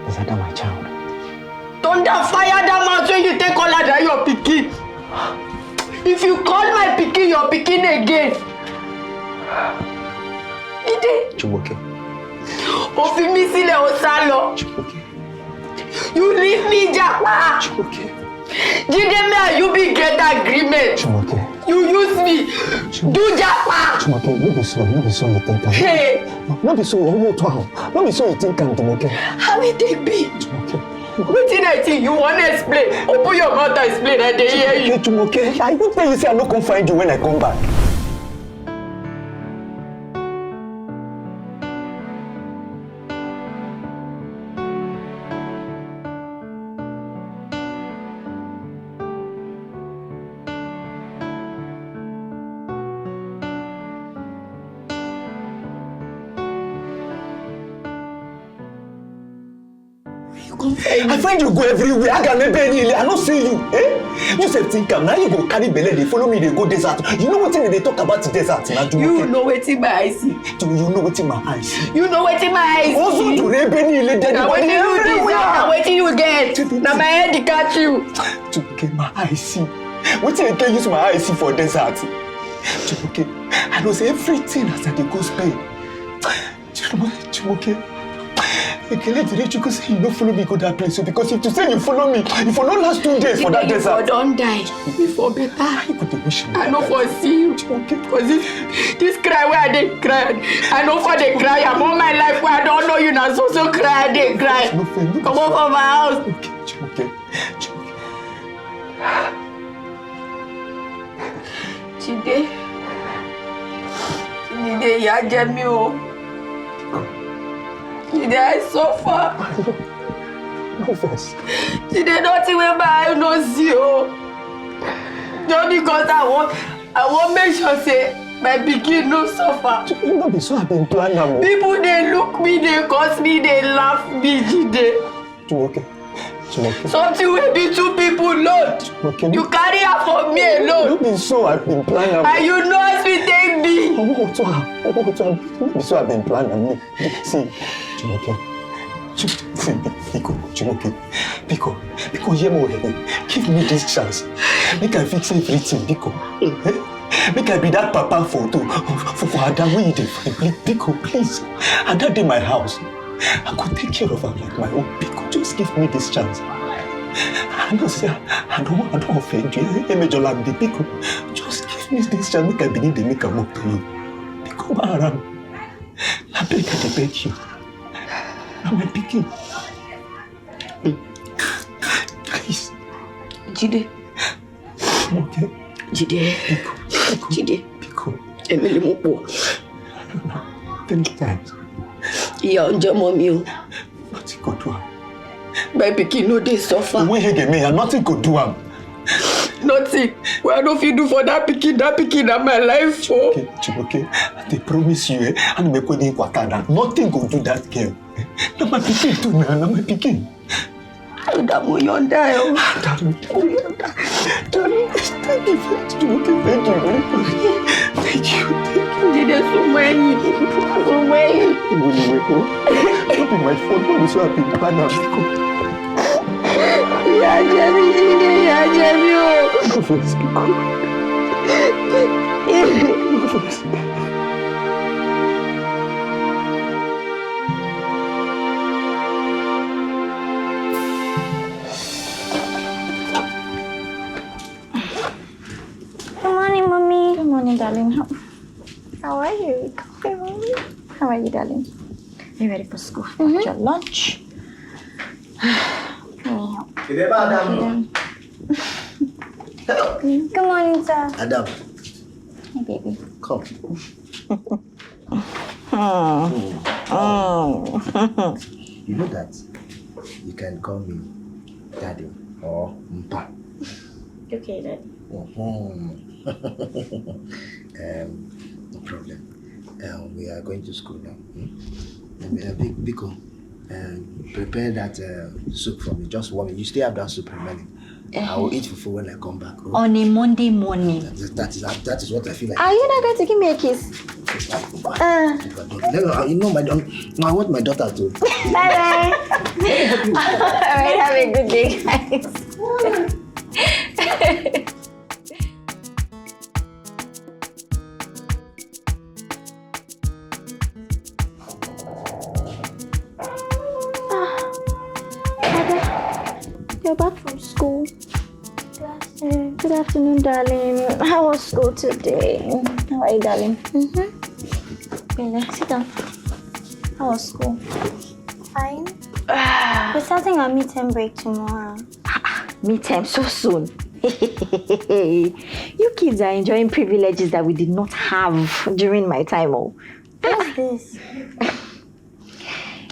Is Ada my child? Thunder fire that mouth when you take all Ada your pikin. If you call my pikin your pikin again. Jide. Chimuke. Ofimi sílẹ̀ ó sá lọ. You leave me, Japa. Jide, me and you be get agreement. You use me. Do Japa. No be so you think I'm. Hey. No be so you think I'm Chimuke. How it take be? Wetin I think you want to explain? Open your mouth and explain. I dey hear you. Chimuke, I don't tell you say I no come find you when I come back. I find you go everywhere. I can never I don't see you. Eh? You say think now you go carry belly, they follow me, they go desert. You know what thing they talk about desert now? You know what in my eyes see. Do you know what in my eyes? You know what in my eyes see. Also to Benny dead. Now what you deserve, now what you get. Now my head catch you. To get my eyes see. What thing I can use my eyes see for desert? Chimuke, I know say everything as I go Spain. Chimuke. You could say you don't follow me go that place because if you say you follow me, you for not last 2 days for that desert. You don't die. Before better. I know for see you. Because this cry where I did cry. I know for the cry. I'm all my life where I don't know you now. So cry, I did cry. Come over my house. Okay. Jide, ya jẹ o. Jide, I suffer. No first. Jide, nothing wey my eye no see o. Just because I want make sure say my pikin no suffer. You no be so I been planning. People they look me, they curse me, they laugh me, Jide. Chimuke. Something will be 2 people load. You carry her for me alone. No be so I been planning. And you know as we take me. No be so I been planning. See, Chimuke. Biko, hear me. Give me this chance. Make I fix everything, Biko. Make I be that papa for Ada wey dey find. Biko, please. Ada dey my house. I could take care of her like my own. Biko, just give me this chance. I don't offend you. Emejola, the people. Just give me this chance. Make I begin to make a move to you. Become around. I beg you. I'm a picking. Please. Jide. Okay. Jide. Jide. Pico. Emily Mopo. 10 times. You're on your mommy. Nothing could do. My pikin no dey suffer. When he get me, nothing could do. Nothing. What do you do for that pikin? That pikin na my life for. Okay. They promise you, and me put in quarter. Nothing could do that girl. No, my pikin too, now. My pikin. That boy on die. Darling, thank you. Thank you. There's so many. Don't be my fault. Don't be so happy. Yeah, Jeremy. Go first. Good morning, Mommy. Good morning, darling. How are you? Hi, Mommy. How are you, darling? Are you ready for school? Got your lunch? Adam. Good morning, sir. Adam. Hey, baby. Come. You know that you can call me Daddy or Mpa. Okay, Daddy. No problem. We are going to school now. Biko, prepare that soup for me. Just warm it. You still have that soup remaining. I will eat fufu when I come back. Oh. On a Monday morning. That is what I feel like. Are you not going to give me a kiss? You know I want my daughter to. Bye-bye. Alright, have a good day, guys. You're back from school. Good afternoon, darling. How was school today? How are you, darling? Bella, sit down. How was school? Fine. We're starting our midterm break tomorrow. Midterm so soon. You kids are enjoying privileges that we did not have during my time. Oh. What's this?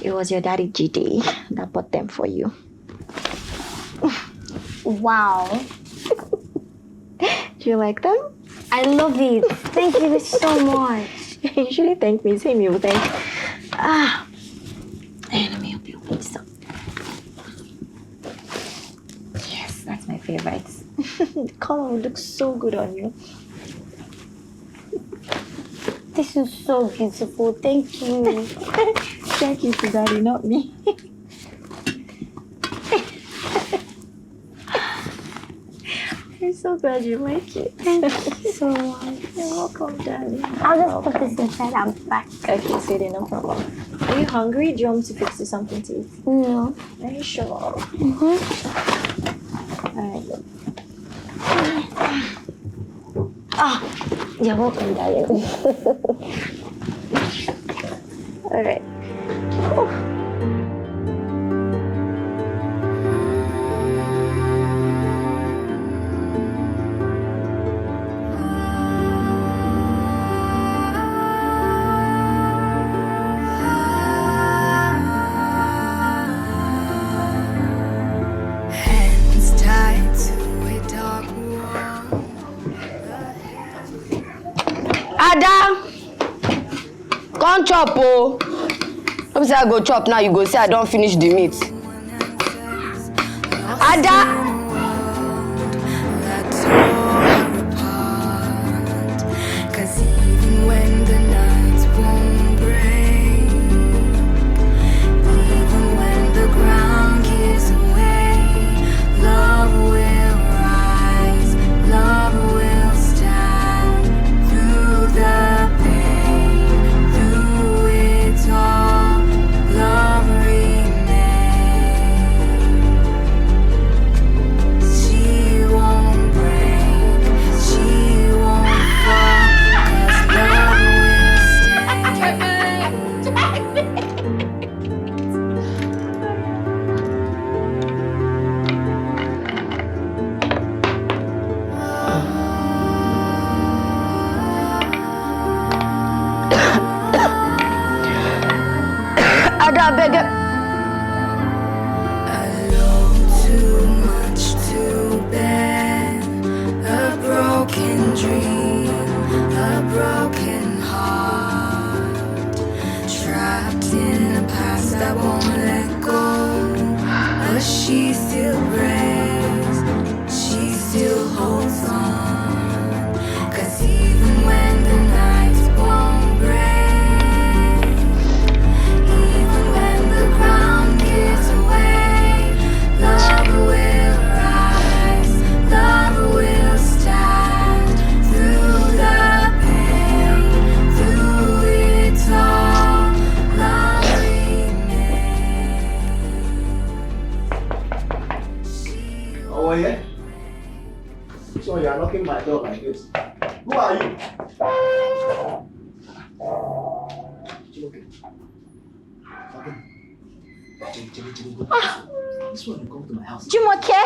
It was your daddy GD that bought them for you. Wow. Do you like them? I love it. Thank you so much. You usually thank me. Same you thank. Hey, let me help you with some. Yes, that's my favorite. The color will look so good on you. This is so beautiful. Thank you. Thank you to Daddy, not me. I'm so glad you like it. Thank you so much. You're welcome, darling. I'll just put this inside and back. Okay, sweetie, no problem. Are you hungry? Do you want me to fix you something to eat? No. Are you sure? Alright, look. You're welcome, darling. Alright. Hands tied to a dark wall. Ada, come chop oh. Don't say I go chop now, you go say I don't finish the meat. Ada. That tore apart. 'Cause even when the nights won't break, even when the ground gives away, love will rise, love will stand through the pain, through it all, love remains. I beg you. Too much to bear, a broken dream, a broken heart, trapped in a past that won't let go, but she still prays, she still holds on, 'cause even when the nights won't break, even when the ground gives away, love will rise, love will stand through the pain, through it all, love remains. Oh, yeah? So you are knocking my door like this. Who are you? This one you come to my house. Jumoke!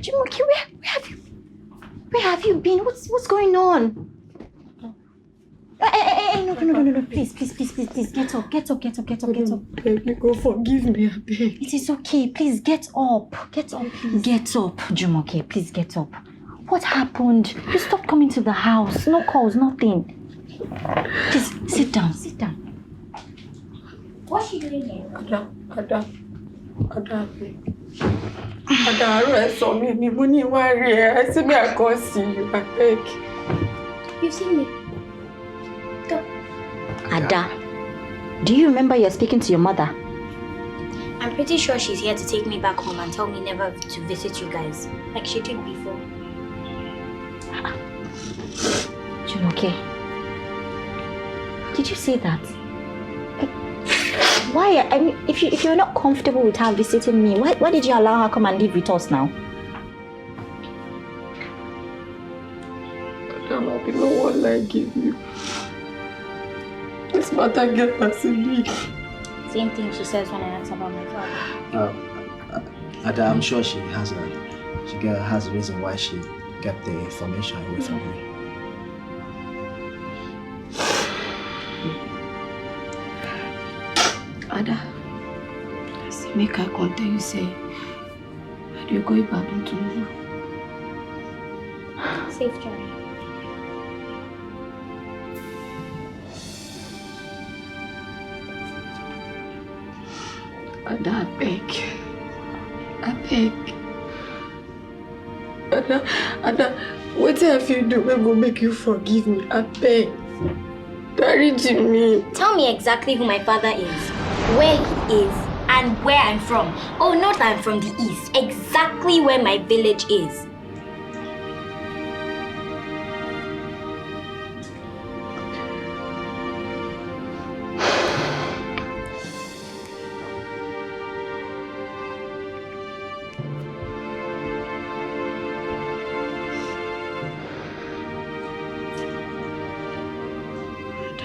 Jumoke, where have you been? What's going on? Hey, no, please, get up. Baby, go forgive me, I beg. It is okay, please get up, please. Get up, Jumoke, please get up. What happened? You stopped coming to the house, no calls, nothing. Please, sit down. What's she doing here? Ada, saw me, money worry. I see me, I can't see you, I beg. You've seen me. Go. Ada, do you remember you're speaking to your mother? I'm pretty sure she's here to take me back home and tell me never to visit you guys, like she did before. Jumoke, did you say that? Why? I mean, if you're not comfortable with her visiting me, why did you allow her come and live with us now? There might be no one like you. This matter get me. Same thing she says when I ask about my father. Ada, I'm sure she has a reason why she kept the information away from me. Ada, see, make I come tell you, say, I do go back tomorrow. Safe journey. Ada, I beg. Ada, what have you do? Will go make you forgive me? I beg. Dariji me. Tell me exactly who my father is, where he is, and where I'm from. Oh, not I'm from the east. Exactly where my village is.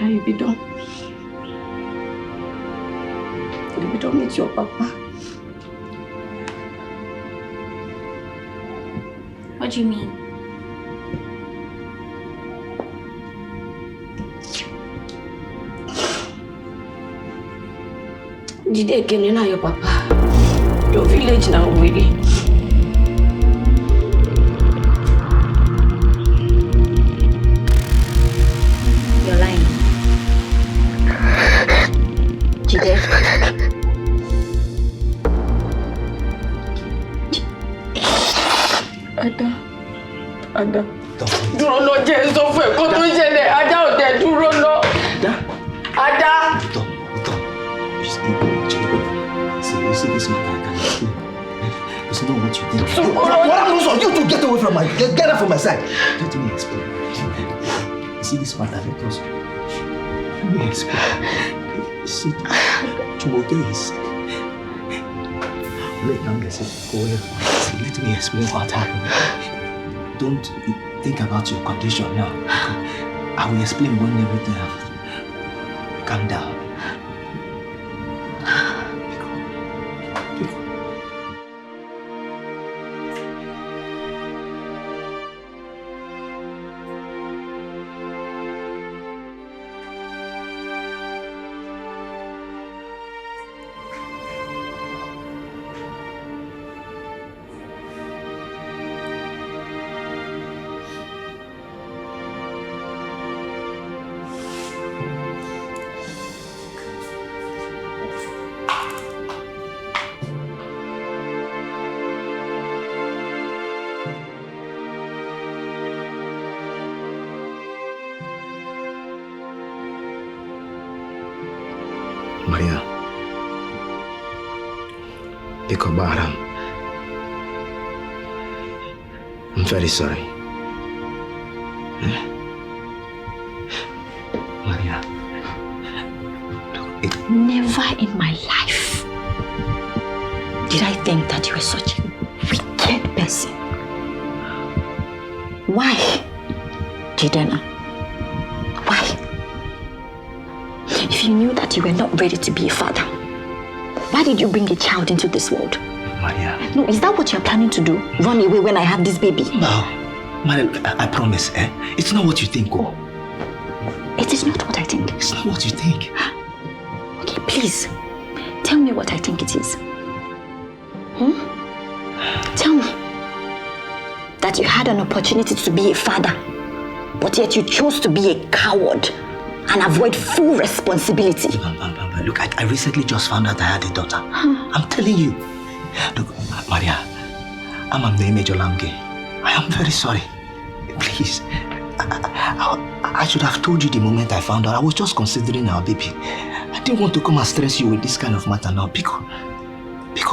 You be done. You be done with your papa. What do you mean? Did they get in your papa? Your village now, really? You're lying. Jide. Ada. Dúró lọ jẹ́ sọ fún ẹ kó tó ṣẹlẹ̀. Ada ò tẹ̀ dúró lọ. Ada. You see this matter, I can't explain. It's not what you think. What happened? You two get away from get out from my side. Let me explain. You see this matter, let me explain. You see, Jumoke is sick. Let me explain what happened. Don't think about your condition now. I will explain when everything happens. Calm down. Maria. Ikobaram. I'm very sorry. Maria. Never in my life did I think that you were such a wicked person. Why, Jidena? Why? If you knew that you were not ready to be a father, why did you bring a child into this world? Maria. No, is that what you're planning to do? Run away when I have this baby? No. Maria, I promise, it's not what you think. Oh. It is not what I think. It's not what you think. Okay, please, tell me what I think it is. Tell me that you had an opportunity to be a father, but yet you chose to be a coward and avoid full responsibility. Look, I recently just found out I had a daughter. I'm telling you. Look, Maria, I'm Name Jolamge. I am very sorry. Please, I should have told you the moment I found out. I was just considering our baby. I didn't want to come and stress you with this kind of matter now. Pico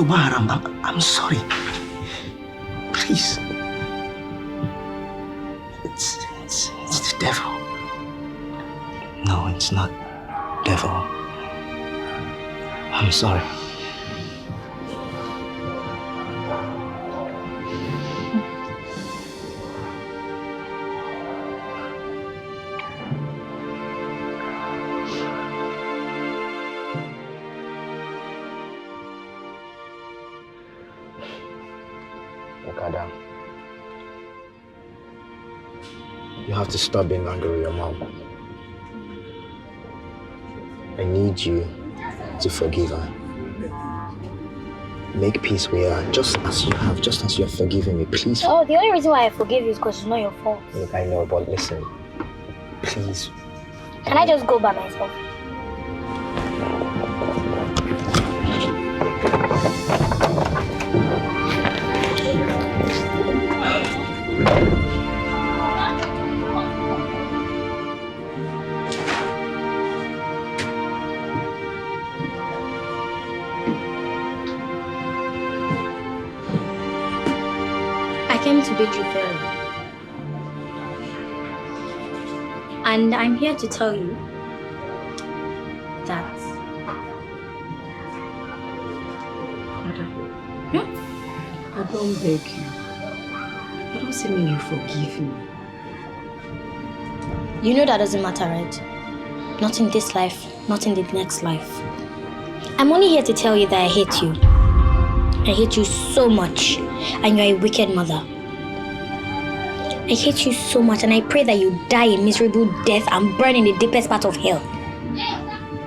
Baharam, I'm sorry. Please. It's the devil. No, it's not devil. I'm sorry. Adam, you have to stop being angry with your mom. I need you to forgive her. Make peace with her, just as you have forgiven me, please. Oh, the only reason why I forgive you is because it's not your fault. Look, I know, but listen, please. Can I just go by myself? I came to bid you farewell. And I'm here to tell you that... I don't beg you. I don't say me you forgive me. You know that doesn't matter, right? Not in this life, not in the next life. I'm only here to tell you that I hate you. I hate you so much, and you're a wicked mother. I hate you so much, and I pray that you die a miserable death and burn in the deepest part of hell.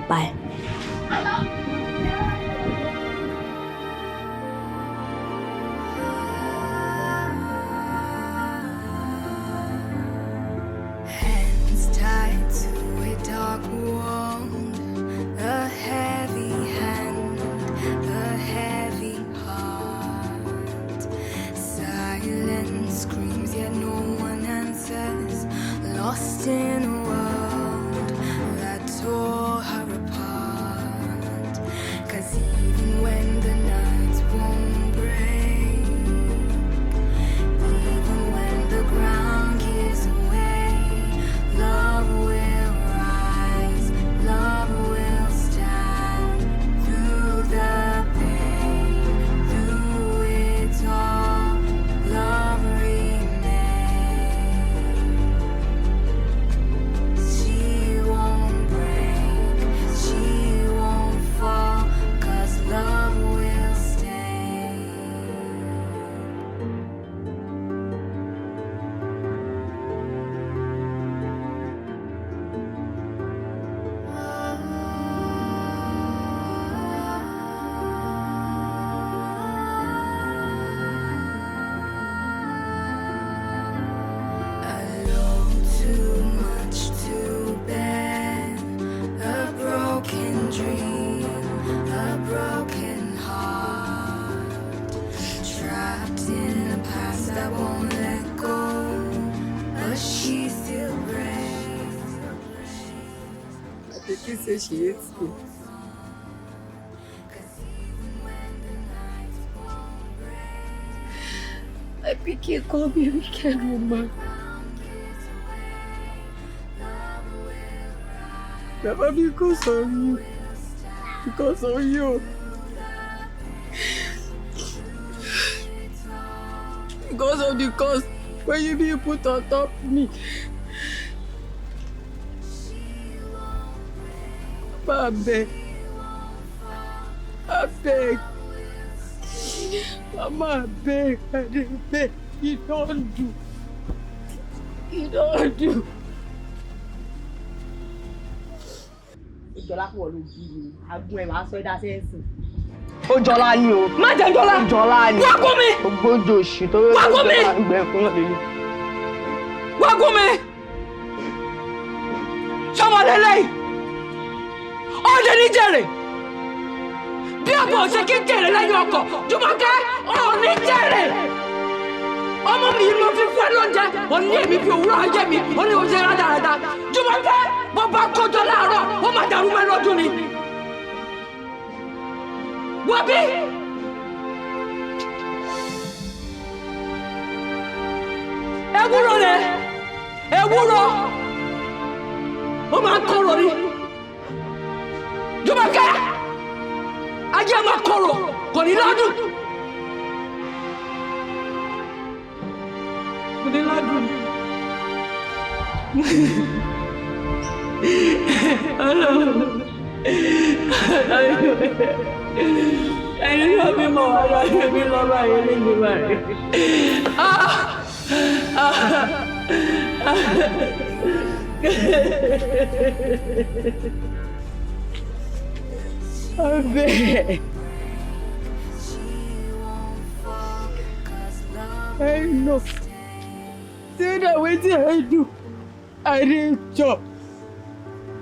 Bye. Hands tied to a dark wound, a heavy hand, a heavy heart. Silence screams, yet no one answers. Lost in a world that tore her apart. 'Cause even when the nights won't break, even when the ground gives away, love will rise, love will stand through the pain, through it all, love remains. She won't break, she won't fall, 'cause love will stay. A load too much to bear, a broken dream, a broken heart, trapped in a past that won't let go, but she still breaks. I think you say she hates me. Pikin call me wicked woman. Never because of you. Because of you. Because of the cost when you be put on top of me. I beg. I beg. Mama, I beg. I beg. You don't do. You don't do. Ìjọlá pọ̀ ló bí mi. Agun ẹ̀ máa sọ ẹ́ dá sẹ́ǹsì. Ó jọlá ni o. Má jẹ́ jọlá. Ó jọlá ni. Wá gún mi. Ògbójò òṣì tó yẹ kó jọlá gbẹ fún ọ̀lẹ́lẹ́. Wá gún mi. Ṣọmọ lélẹ́yìí. Ọ̀dẹ ní jèrè. Bí ọ̀pọ̀ ṣe kí jèrè lẹ́yìn ọkọ̀, Jùmọ̀kẹ́ ọ̀ ní jèrè. Ọmọ mi ló fi fún ẹ lóúnjẹ, ò ní èmi fi òwúrọ̀ ayé mi, ò ní oúnjẹ rádaràda. Jùmọ̀kẹ́ bó bá kọjọ láàárọ̀, ó máa dàrú mẹ́ lọ́dún ni. Wọ́n bí. Ewúro rẹ̀, ewúro, ó máa ń kọ̀rọ̀ ni. Jùmọ̀kẹ́, ajé máa kọ̀rọ̀, kò ní lọ́dún. Kò ní lọ́dún. Ẹni yóò bí mọ̀ wá lọ́yẹ̀ mi lọ́ba yẹn lẹ́yìn báyìí. Abeg. I know. Say that wetin I do, I dey chop.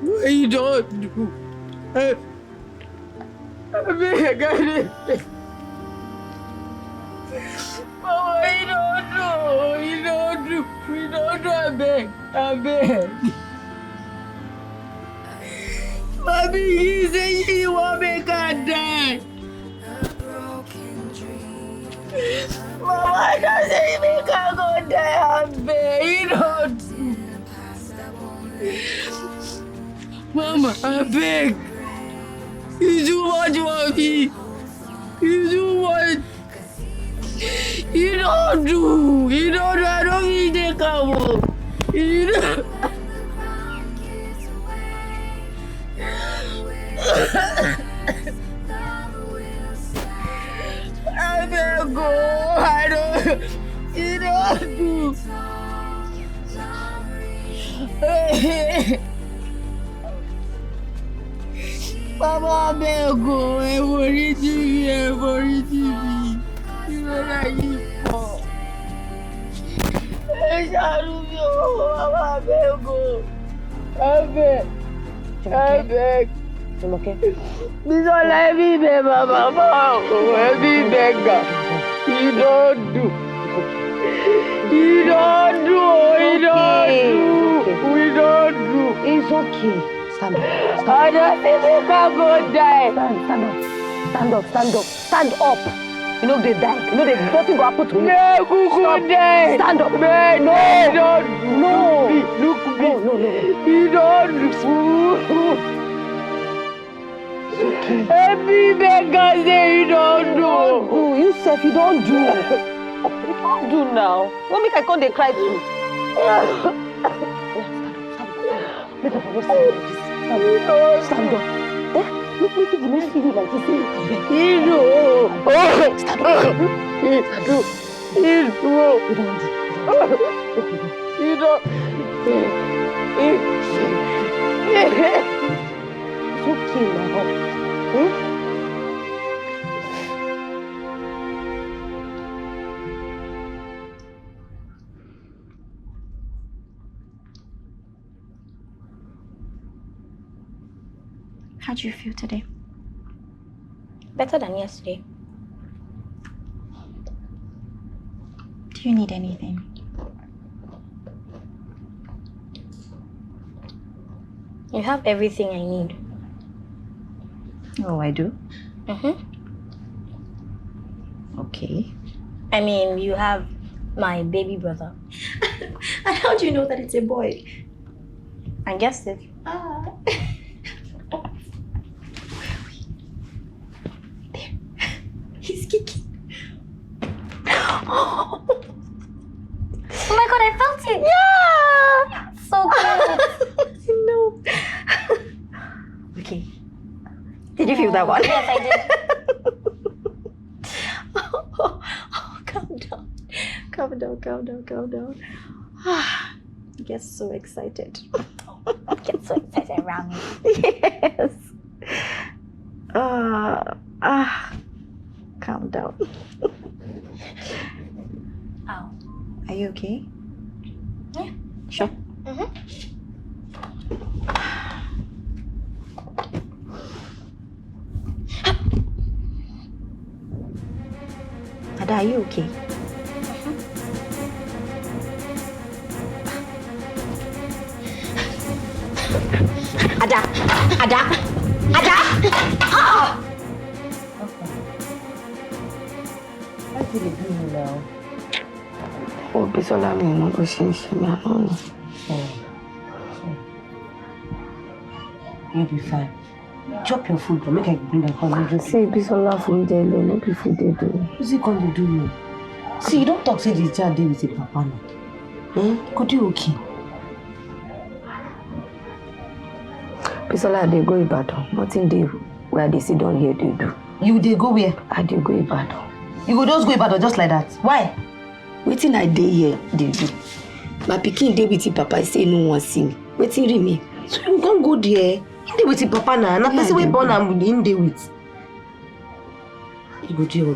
What you don't do? Abeg, I dey. Mama, you don't do. You don't do. You don't do. Abeg. Mommy, you say you want me to die. Mama, I don't say me can't go die. Abeg, you don't do. Mama, abeg. You do what you want me. You do what. You don't do. You don't do. I don't mean to come home. You don't. I better go. I don't. You don't do. Mama, I better go. Everybody TV. You know that you fall. Mama, I better go. I beg. Jùmọ̀kẹ́. Bisola, every day, Mama, every beggar. You don't do. You don't do. You don't do. We don't do. It's okay. Stand up. I don't think we can go die. Stand up. You know they die. You know they nothing go happen to me. No, Kuku die. Stand up. No. Look me. No. You don't do. Every beggar say you don't do. You self, you don't do. You don't do now. What make I come they cry too? Stand up. Look, you don't see you like this. You do. Stand up. You don't. It's okay now. How do you feel today? Better than yesterday. Do you need anything? You have everything I need. Oh, I do? Mm-hmm. Okay. I mean, you have My baby brother. And how do you know that it's a boy? I guessed it. Ah. There. He's kicking. Oh my god, I felt it! Yeah! So good! No. Okay. Did you feel that one? Yes, I did. Calm down. Calm down. I get so excited. Get so excited around me. Yes. Calm down. Ow. Are you okay? Yeah. Sure. Ada, are you okay? Ada! Ah! What did you do now? Oh, Bisola, me no go see me. I don't know. You'll be fine. Chop your food, but make I bring a call. See, Bisola food there, no be food they do. What's he going to do you? See, you don't talk say this child dey with a papa now. Could you okay? Bisola, they go Ibadan. Nothing they where they sit down here they do. You they go where? I they go Ibadan. You go just go Ibadan just like that? Why? Waiting I dey here they do. My pikin dey with him papa. I say no one see me. Waiting remain. So you can't go there. He dey with him papa now. Na person wey born am with him dey with. You go there all.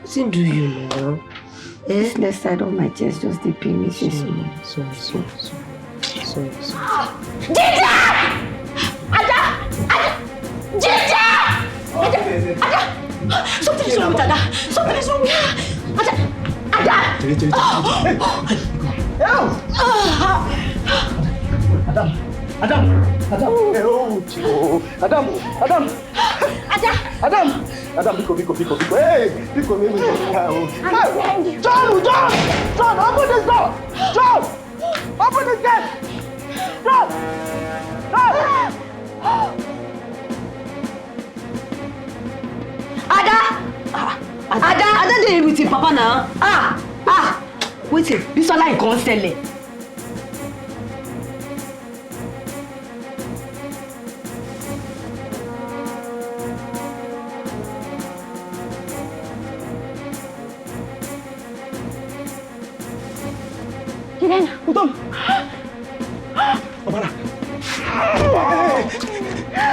Wetin do you now? This left side of my chest just dey pain me. Sorry. Ginger! Ada! Ginger! Ada! Something is wrong with Ada. Something is wrong with her. Ada! Adam! Biko. Hey! Biko, John, open this door! John! Open this gate! John! Ada dey with him papa now. Wait, Bisola can't sell it. Utol! Obara!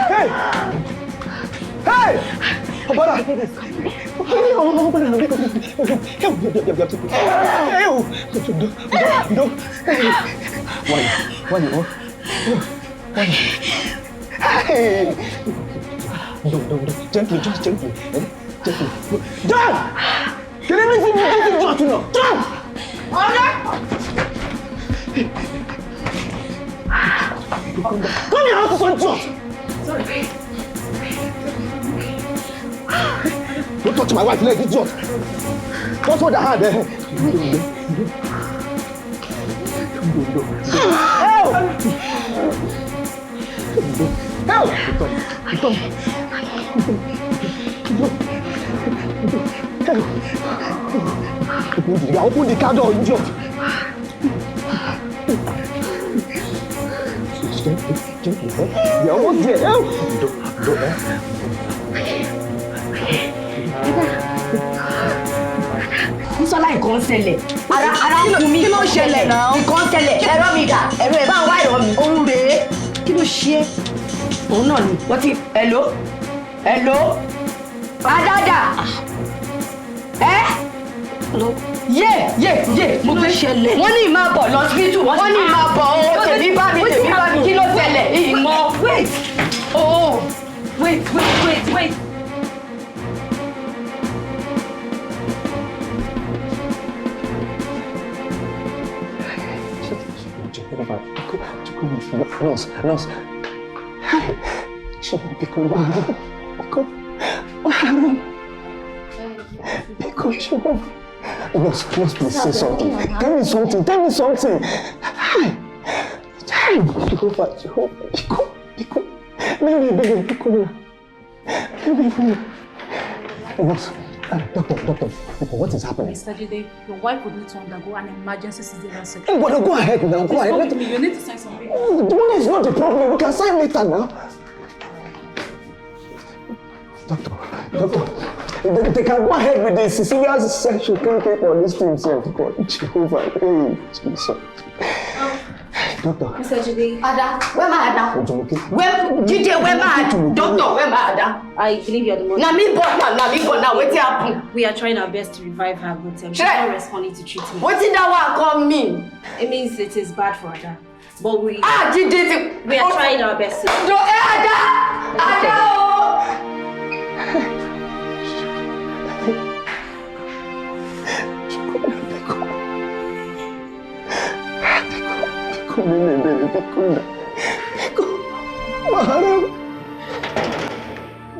Hey! Obara! Gently, just gently. John! Can everything be done to you? John! Come here, how to son John! Sorry. Don't touch my wife's leg, idiot! Don't hold her hand, Help! Open the car door, idiot! Gently, you're almost there. Don't. Bisola can't sell it. Ara fún mi. Kí ló ṣẹlẹ̀ náà? Can't sell it. Ẹ̀rọ mi dà. Ẹ̀rọ ẹ̀ bá wá ẹ̀rọ mi. Òun rèé. Kí ló ṣe? Òun náà ni. Wọ́n ti. Hello. Adada. Yé. Mo gbé ṣẹlẹ̀. Wọ́n ní ìmọ̀ bọ̀ lọ́sibítù. Wọ́n ní ìmọ̀ bọ̀ o. Tèmi bá mi. Kí ló ṣẹlẹ̀? Ìmọ̀. Wait. Oh. Wait. Nurse. Boss, please say something. Tell me something. Hi. Jehovah. Baby. Boss, doctor, what is happening? Mr. Jide, your wife would need to undergo an emergency cesarean section. But go ahead now, go ahead. You need to sign some papers. Money is not the problem. We can sign later now. Doctor, they can go ahead with the cesarean section. Can't pay for this thing, sir. God, Jehovah, hey, Jesus. Doctor. Mr. Jide. Ada, where my Ada? Jide, where my Doctor, where my Ada? I believe you're the one. Na me born now. What's happening? We are trying our best to revive her, but she's not responding to treatment. What did that one call me? It means it is bad for Ada. But we are trying our best to. Ada!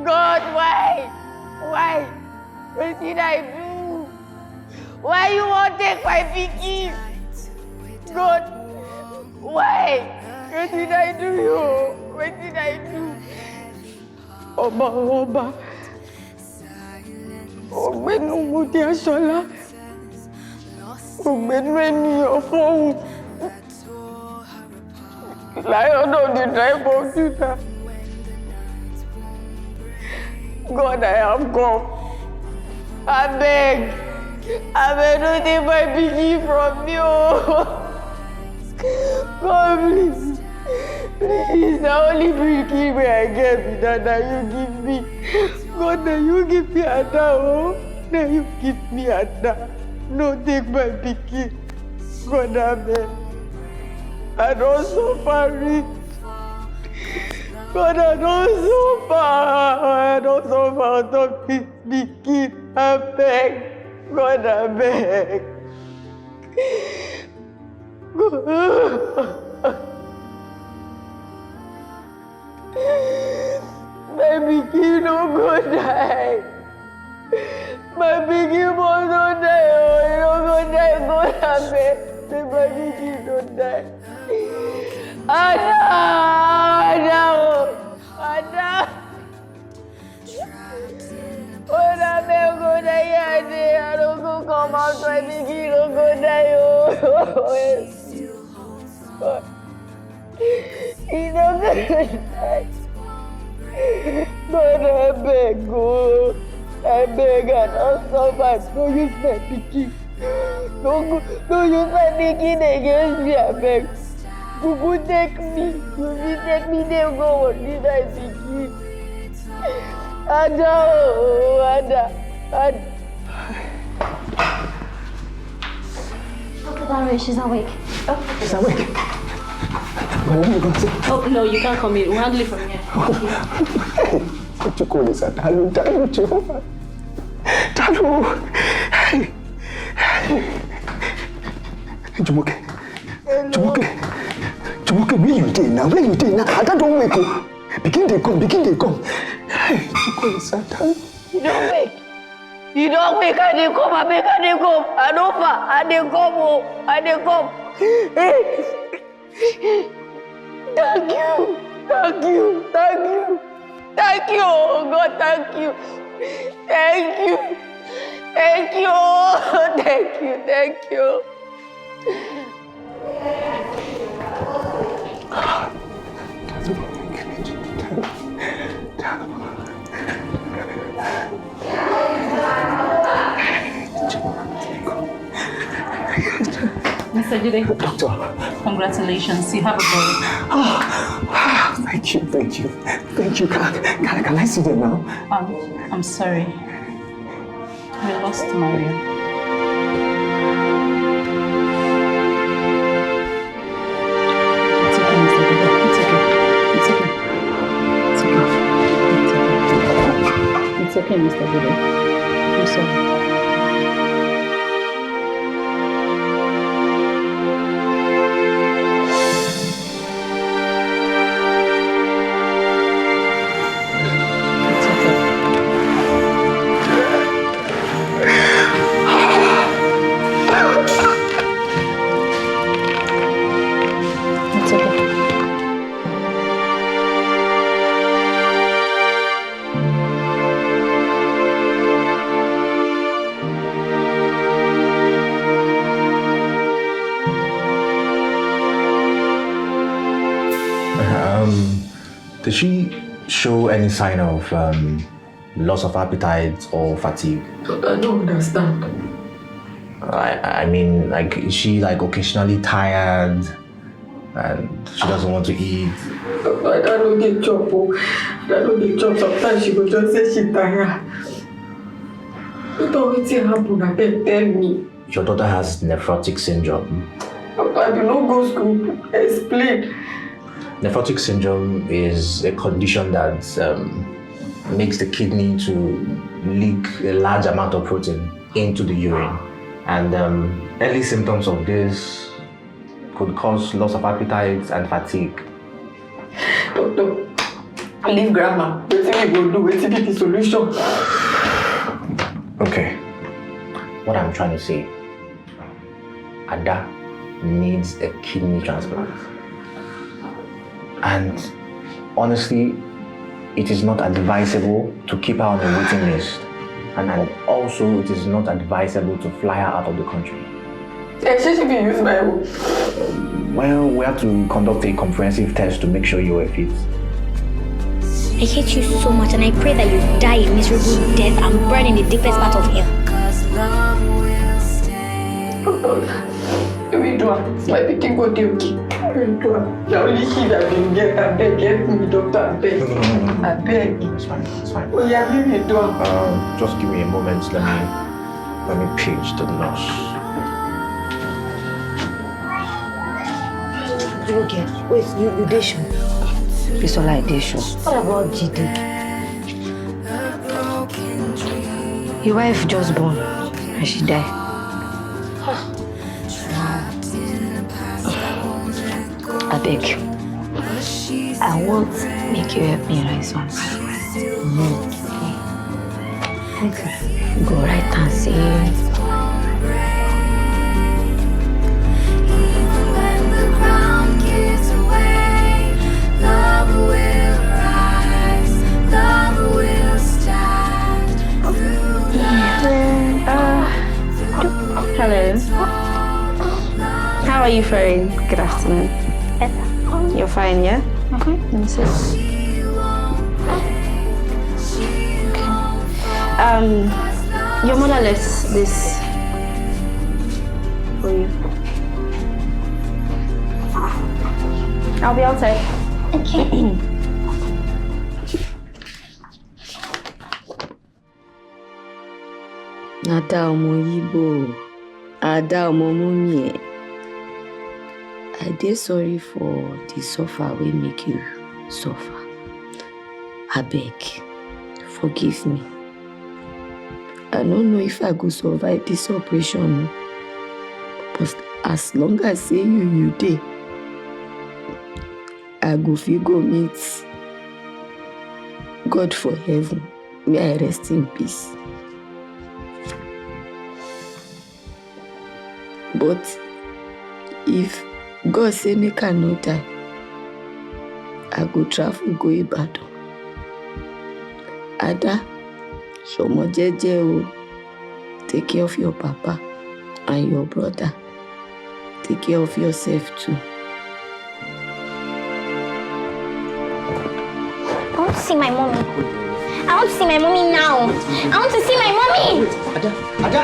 God, why? What did I do? Why you won't take my picky? God, why? What did I do you? What did I do? Oba. Ogbenu Mudi Ashola. Ogbenu Eni Ofo. Lion of the tribe of Judah. God, I have come. I beg, don't take my piggy from you. God, please. The only piggy I get is that you give me. God, now you give me Ada. Now you give me Ada. No, take my piggy. God, I beg. I don't suffer it. God, I don't suffer. Don't be kid. I beg. God, I beg. My pikin no go die. My pikin must not die. He no go die. God, I beg. My pikin don't die. Ada! When I go die, I don't go come out. My pikin no go die. He no go die. But I beg, I don't suffer. Don't use my pikin. Don't use my pikin against me, I beg. Gugu take me. Gugu take me, they go on this my pikin. Ada. Dr. Dare, she's awake. Oh, she's awake. Well, let me go see. Oh, no, you can't come in. We'll handle it from here. What you call this? Dalu, Jehovah. Dalu. Hey. Jumoke, where you dey now? Ada don't wake up. Begin they come. Hey, you call this? Dalu. You don't wake. I dey come. I don't fall. I dey come. Hey. Thank you, oh God, thank you. Mr. Jide. Doctor. Congratulations, you have a boy. Thank you. Can I see them now? I'm sorry. We lost Maria. It's okay, Mr. Jide. It's okay, Mr. Jide. I'm sorry. Did she show any sign of loss of appetite or fatigue? I don't understand. I mean, like, is she like occasionally tired and she doesn't want to eat? I don't get job. I don't get job. Sometimes she will just say she's tired. What always happen? I beg, tell me. Your daughter has nephrotic syndrome. I do not go school. Explain. Nephrotic syndrome is a condition that makes the kidney to leak a large amount of protein into the urine. And early symptoms of this could cause loss of appetite and fatigue. Doctor, leave grandma. What we go do? What is the solution? Okay. What I'm trying to say, Ada needs a kidney transplant. And honestly, it is not advisable to keep her on the waiting list. And also, it is not advisable to fly her out of the country. She should be used by who? Well, we have to conduct a comprehensive test to make sure you are fit. I hate you so much, and I pray that you die a miserable death and burn in the deepest part of hell. We do it. My picking go do okay. The only she that can get me, doctor, I beg. I beg. It's fine, it's fine. Oh yeah, leave me do it. Just give me a moment, let me page the nurse. Okay, wait, you did show. It's all like this show. What about GD? Your wife just born and she died. I beg. I won't make you help me write some okay. Go right and say. Hello. How are you faring? Good afternoon. You're fine, yeah? Let me see. Okay. Your mother left this for you. I'll be outside. Okay. Ada ọmọ Igbo, Ada ọmọ mummy. I dey sorry for the suffer wey make you suffer. Abeg, forgive me. I don't know if I go survive this operation, but as long as say you dey, I go fit go meet God for heaven. May I rest in peace. But if God say make I no die, I go travel go Ibadan. Ada, Shomo jeje o. Take care of your papa and your brother. Take care of yourself too. I want to see my mommy. I want to see my mommy now. I want to see my mommy. Ada. Ada.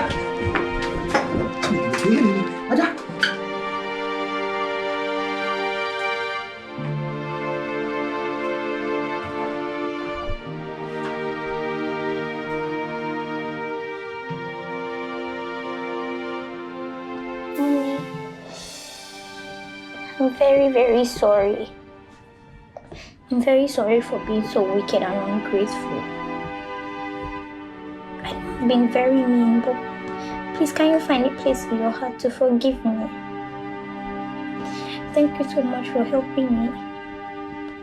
I'm very, very sorry. I'm very sorry for being so wicked and ungrateful. I know I've been very mean, but please can you find a place in your heart to forgive me? Thank you so much for helping me.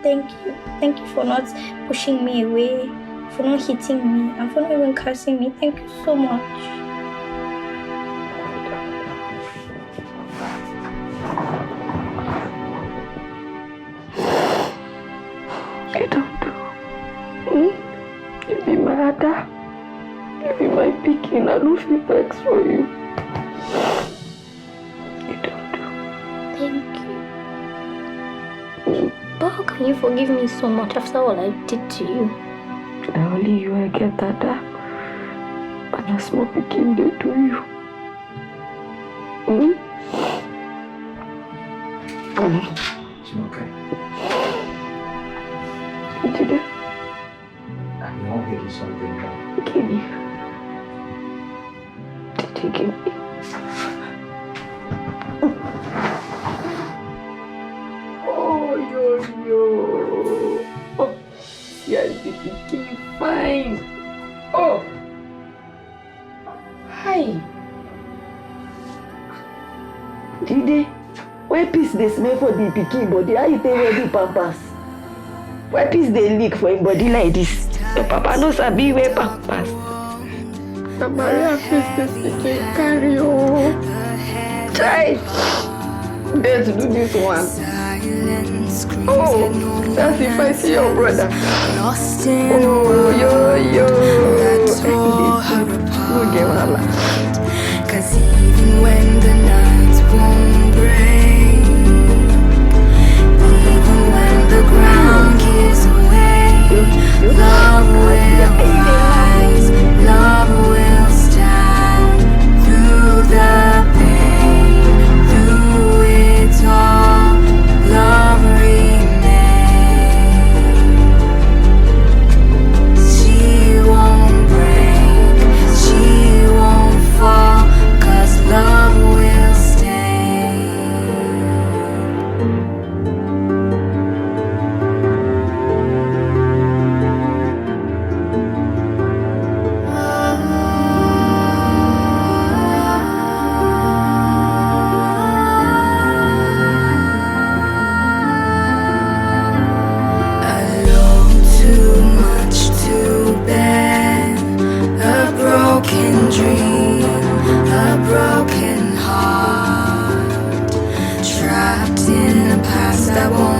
Thank you. Thank you for not pushing me away, for not hitting me, and for not even cursing me. Thank you so much. I don't know. You be my Ada. You be my picking. I don't feel vex for you. You don't do. Thank you. But how can Can you forgive me so much after all I did to you? Only you I get that. And a small picking they do you. It's okay. What did you do? I'm not getting something wrong. Give me. Did you give me? Oh, yo. Oh, yeah, the picking fine. Oh. Hi. Dide, where piece they smell for the pikin body? How you take wear the pampers? Where piece they leak for him body like this? The papa no sabi wear pampers. The Maria face this pikin carry oh. Try. Let's do this one. Oh, that's if I see your brother. Oh, yo. Look at Hala. Cause even when the nights won't break, even when the ground gives way, love will rise, love will stand through the pain, through it all, love remains. She won't break, she won't fall, 'cause love will stay. Alone, too much to bear, a broken dream, a broken heart, trapped in a past that won't